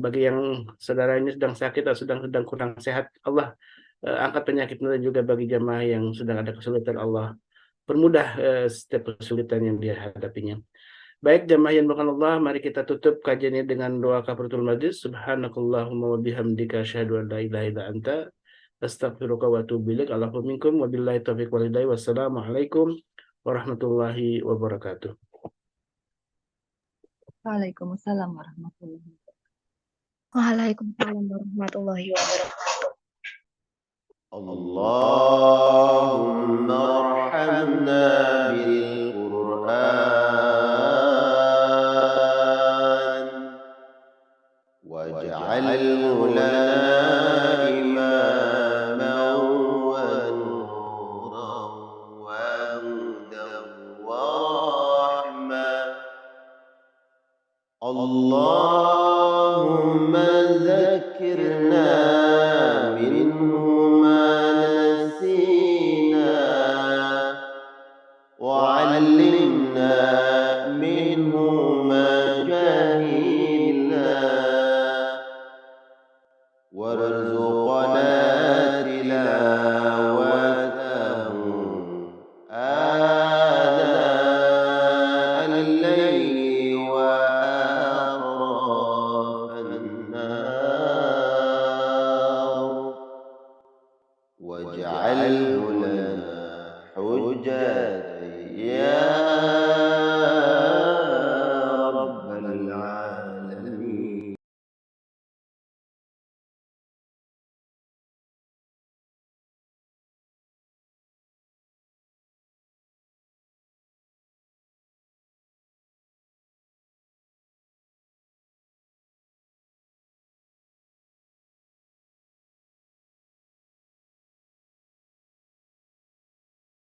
bagi yang saudaranya sedang sakit atau sedang kurang sehat Allah angkat penyakitnya dan juga bagi jamaah yang sedang ada kesulitan Allah permudah setiap kesulitan yang dia hadapinya. Baik jamaah yang dimuliakan Allah, mari kita tutup kajiannya dengan doa kafaratul majlis. Subhanakallahumma wa bihamdika asyhadu an la ilaha illa anta astaghfiruka wa atubu ilaik. Allahu minkum wa billahi taufiq wal hidayah. Wassalamualaikum warahmatullahi wabarakatuh. Waalaikumsalam warahmatullahi wabarakatuh. Waalaikumsalam warahmatullahi wabarakatuh. اللهم ارحمنا بالقرآن واجعله لنا إماما ونورا وهدى ورحمة اللهم ذكرنا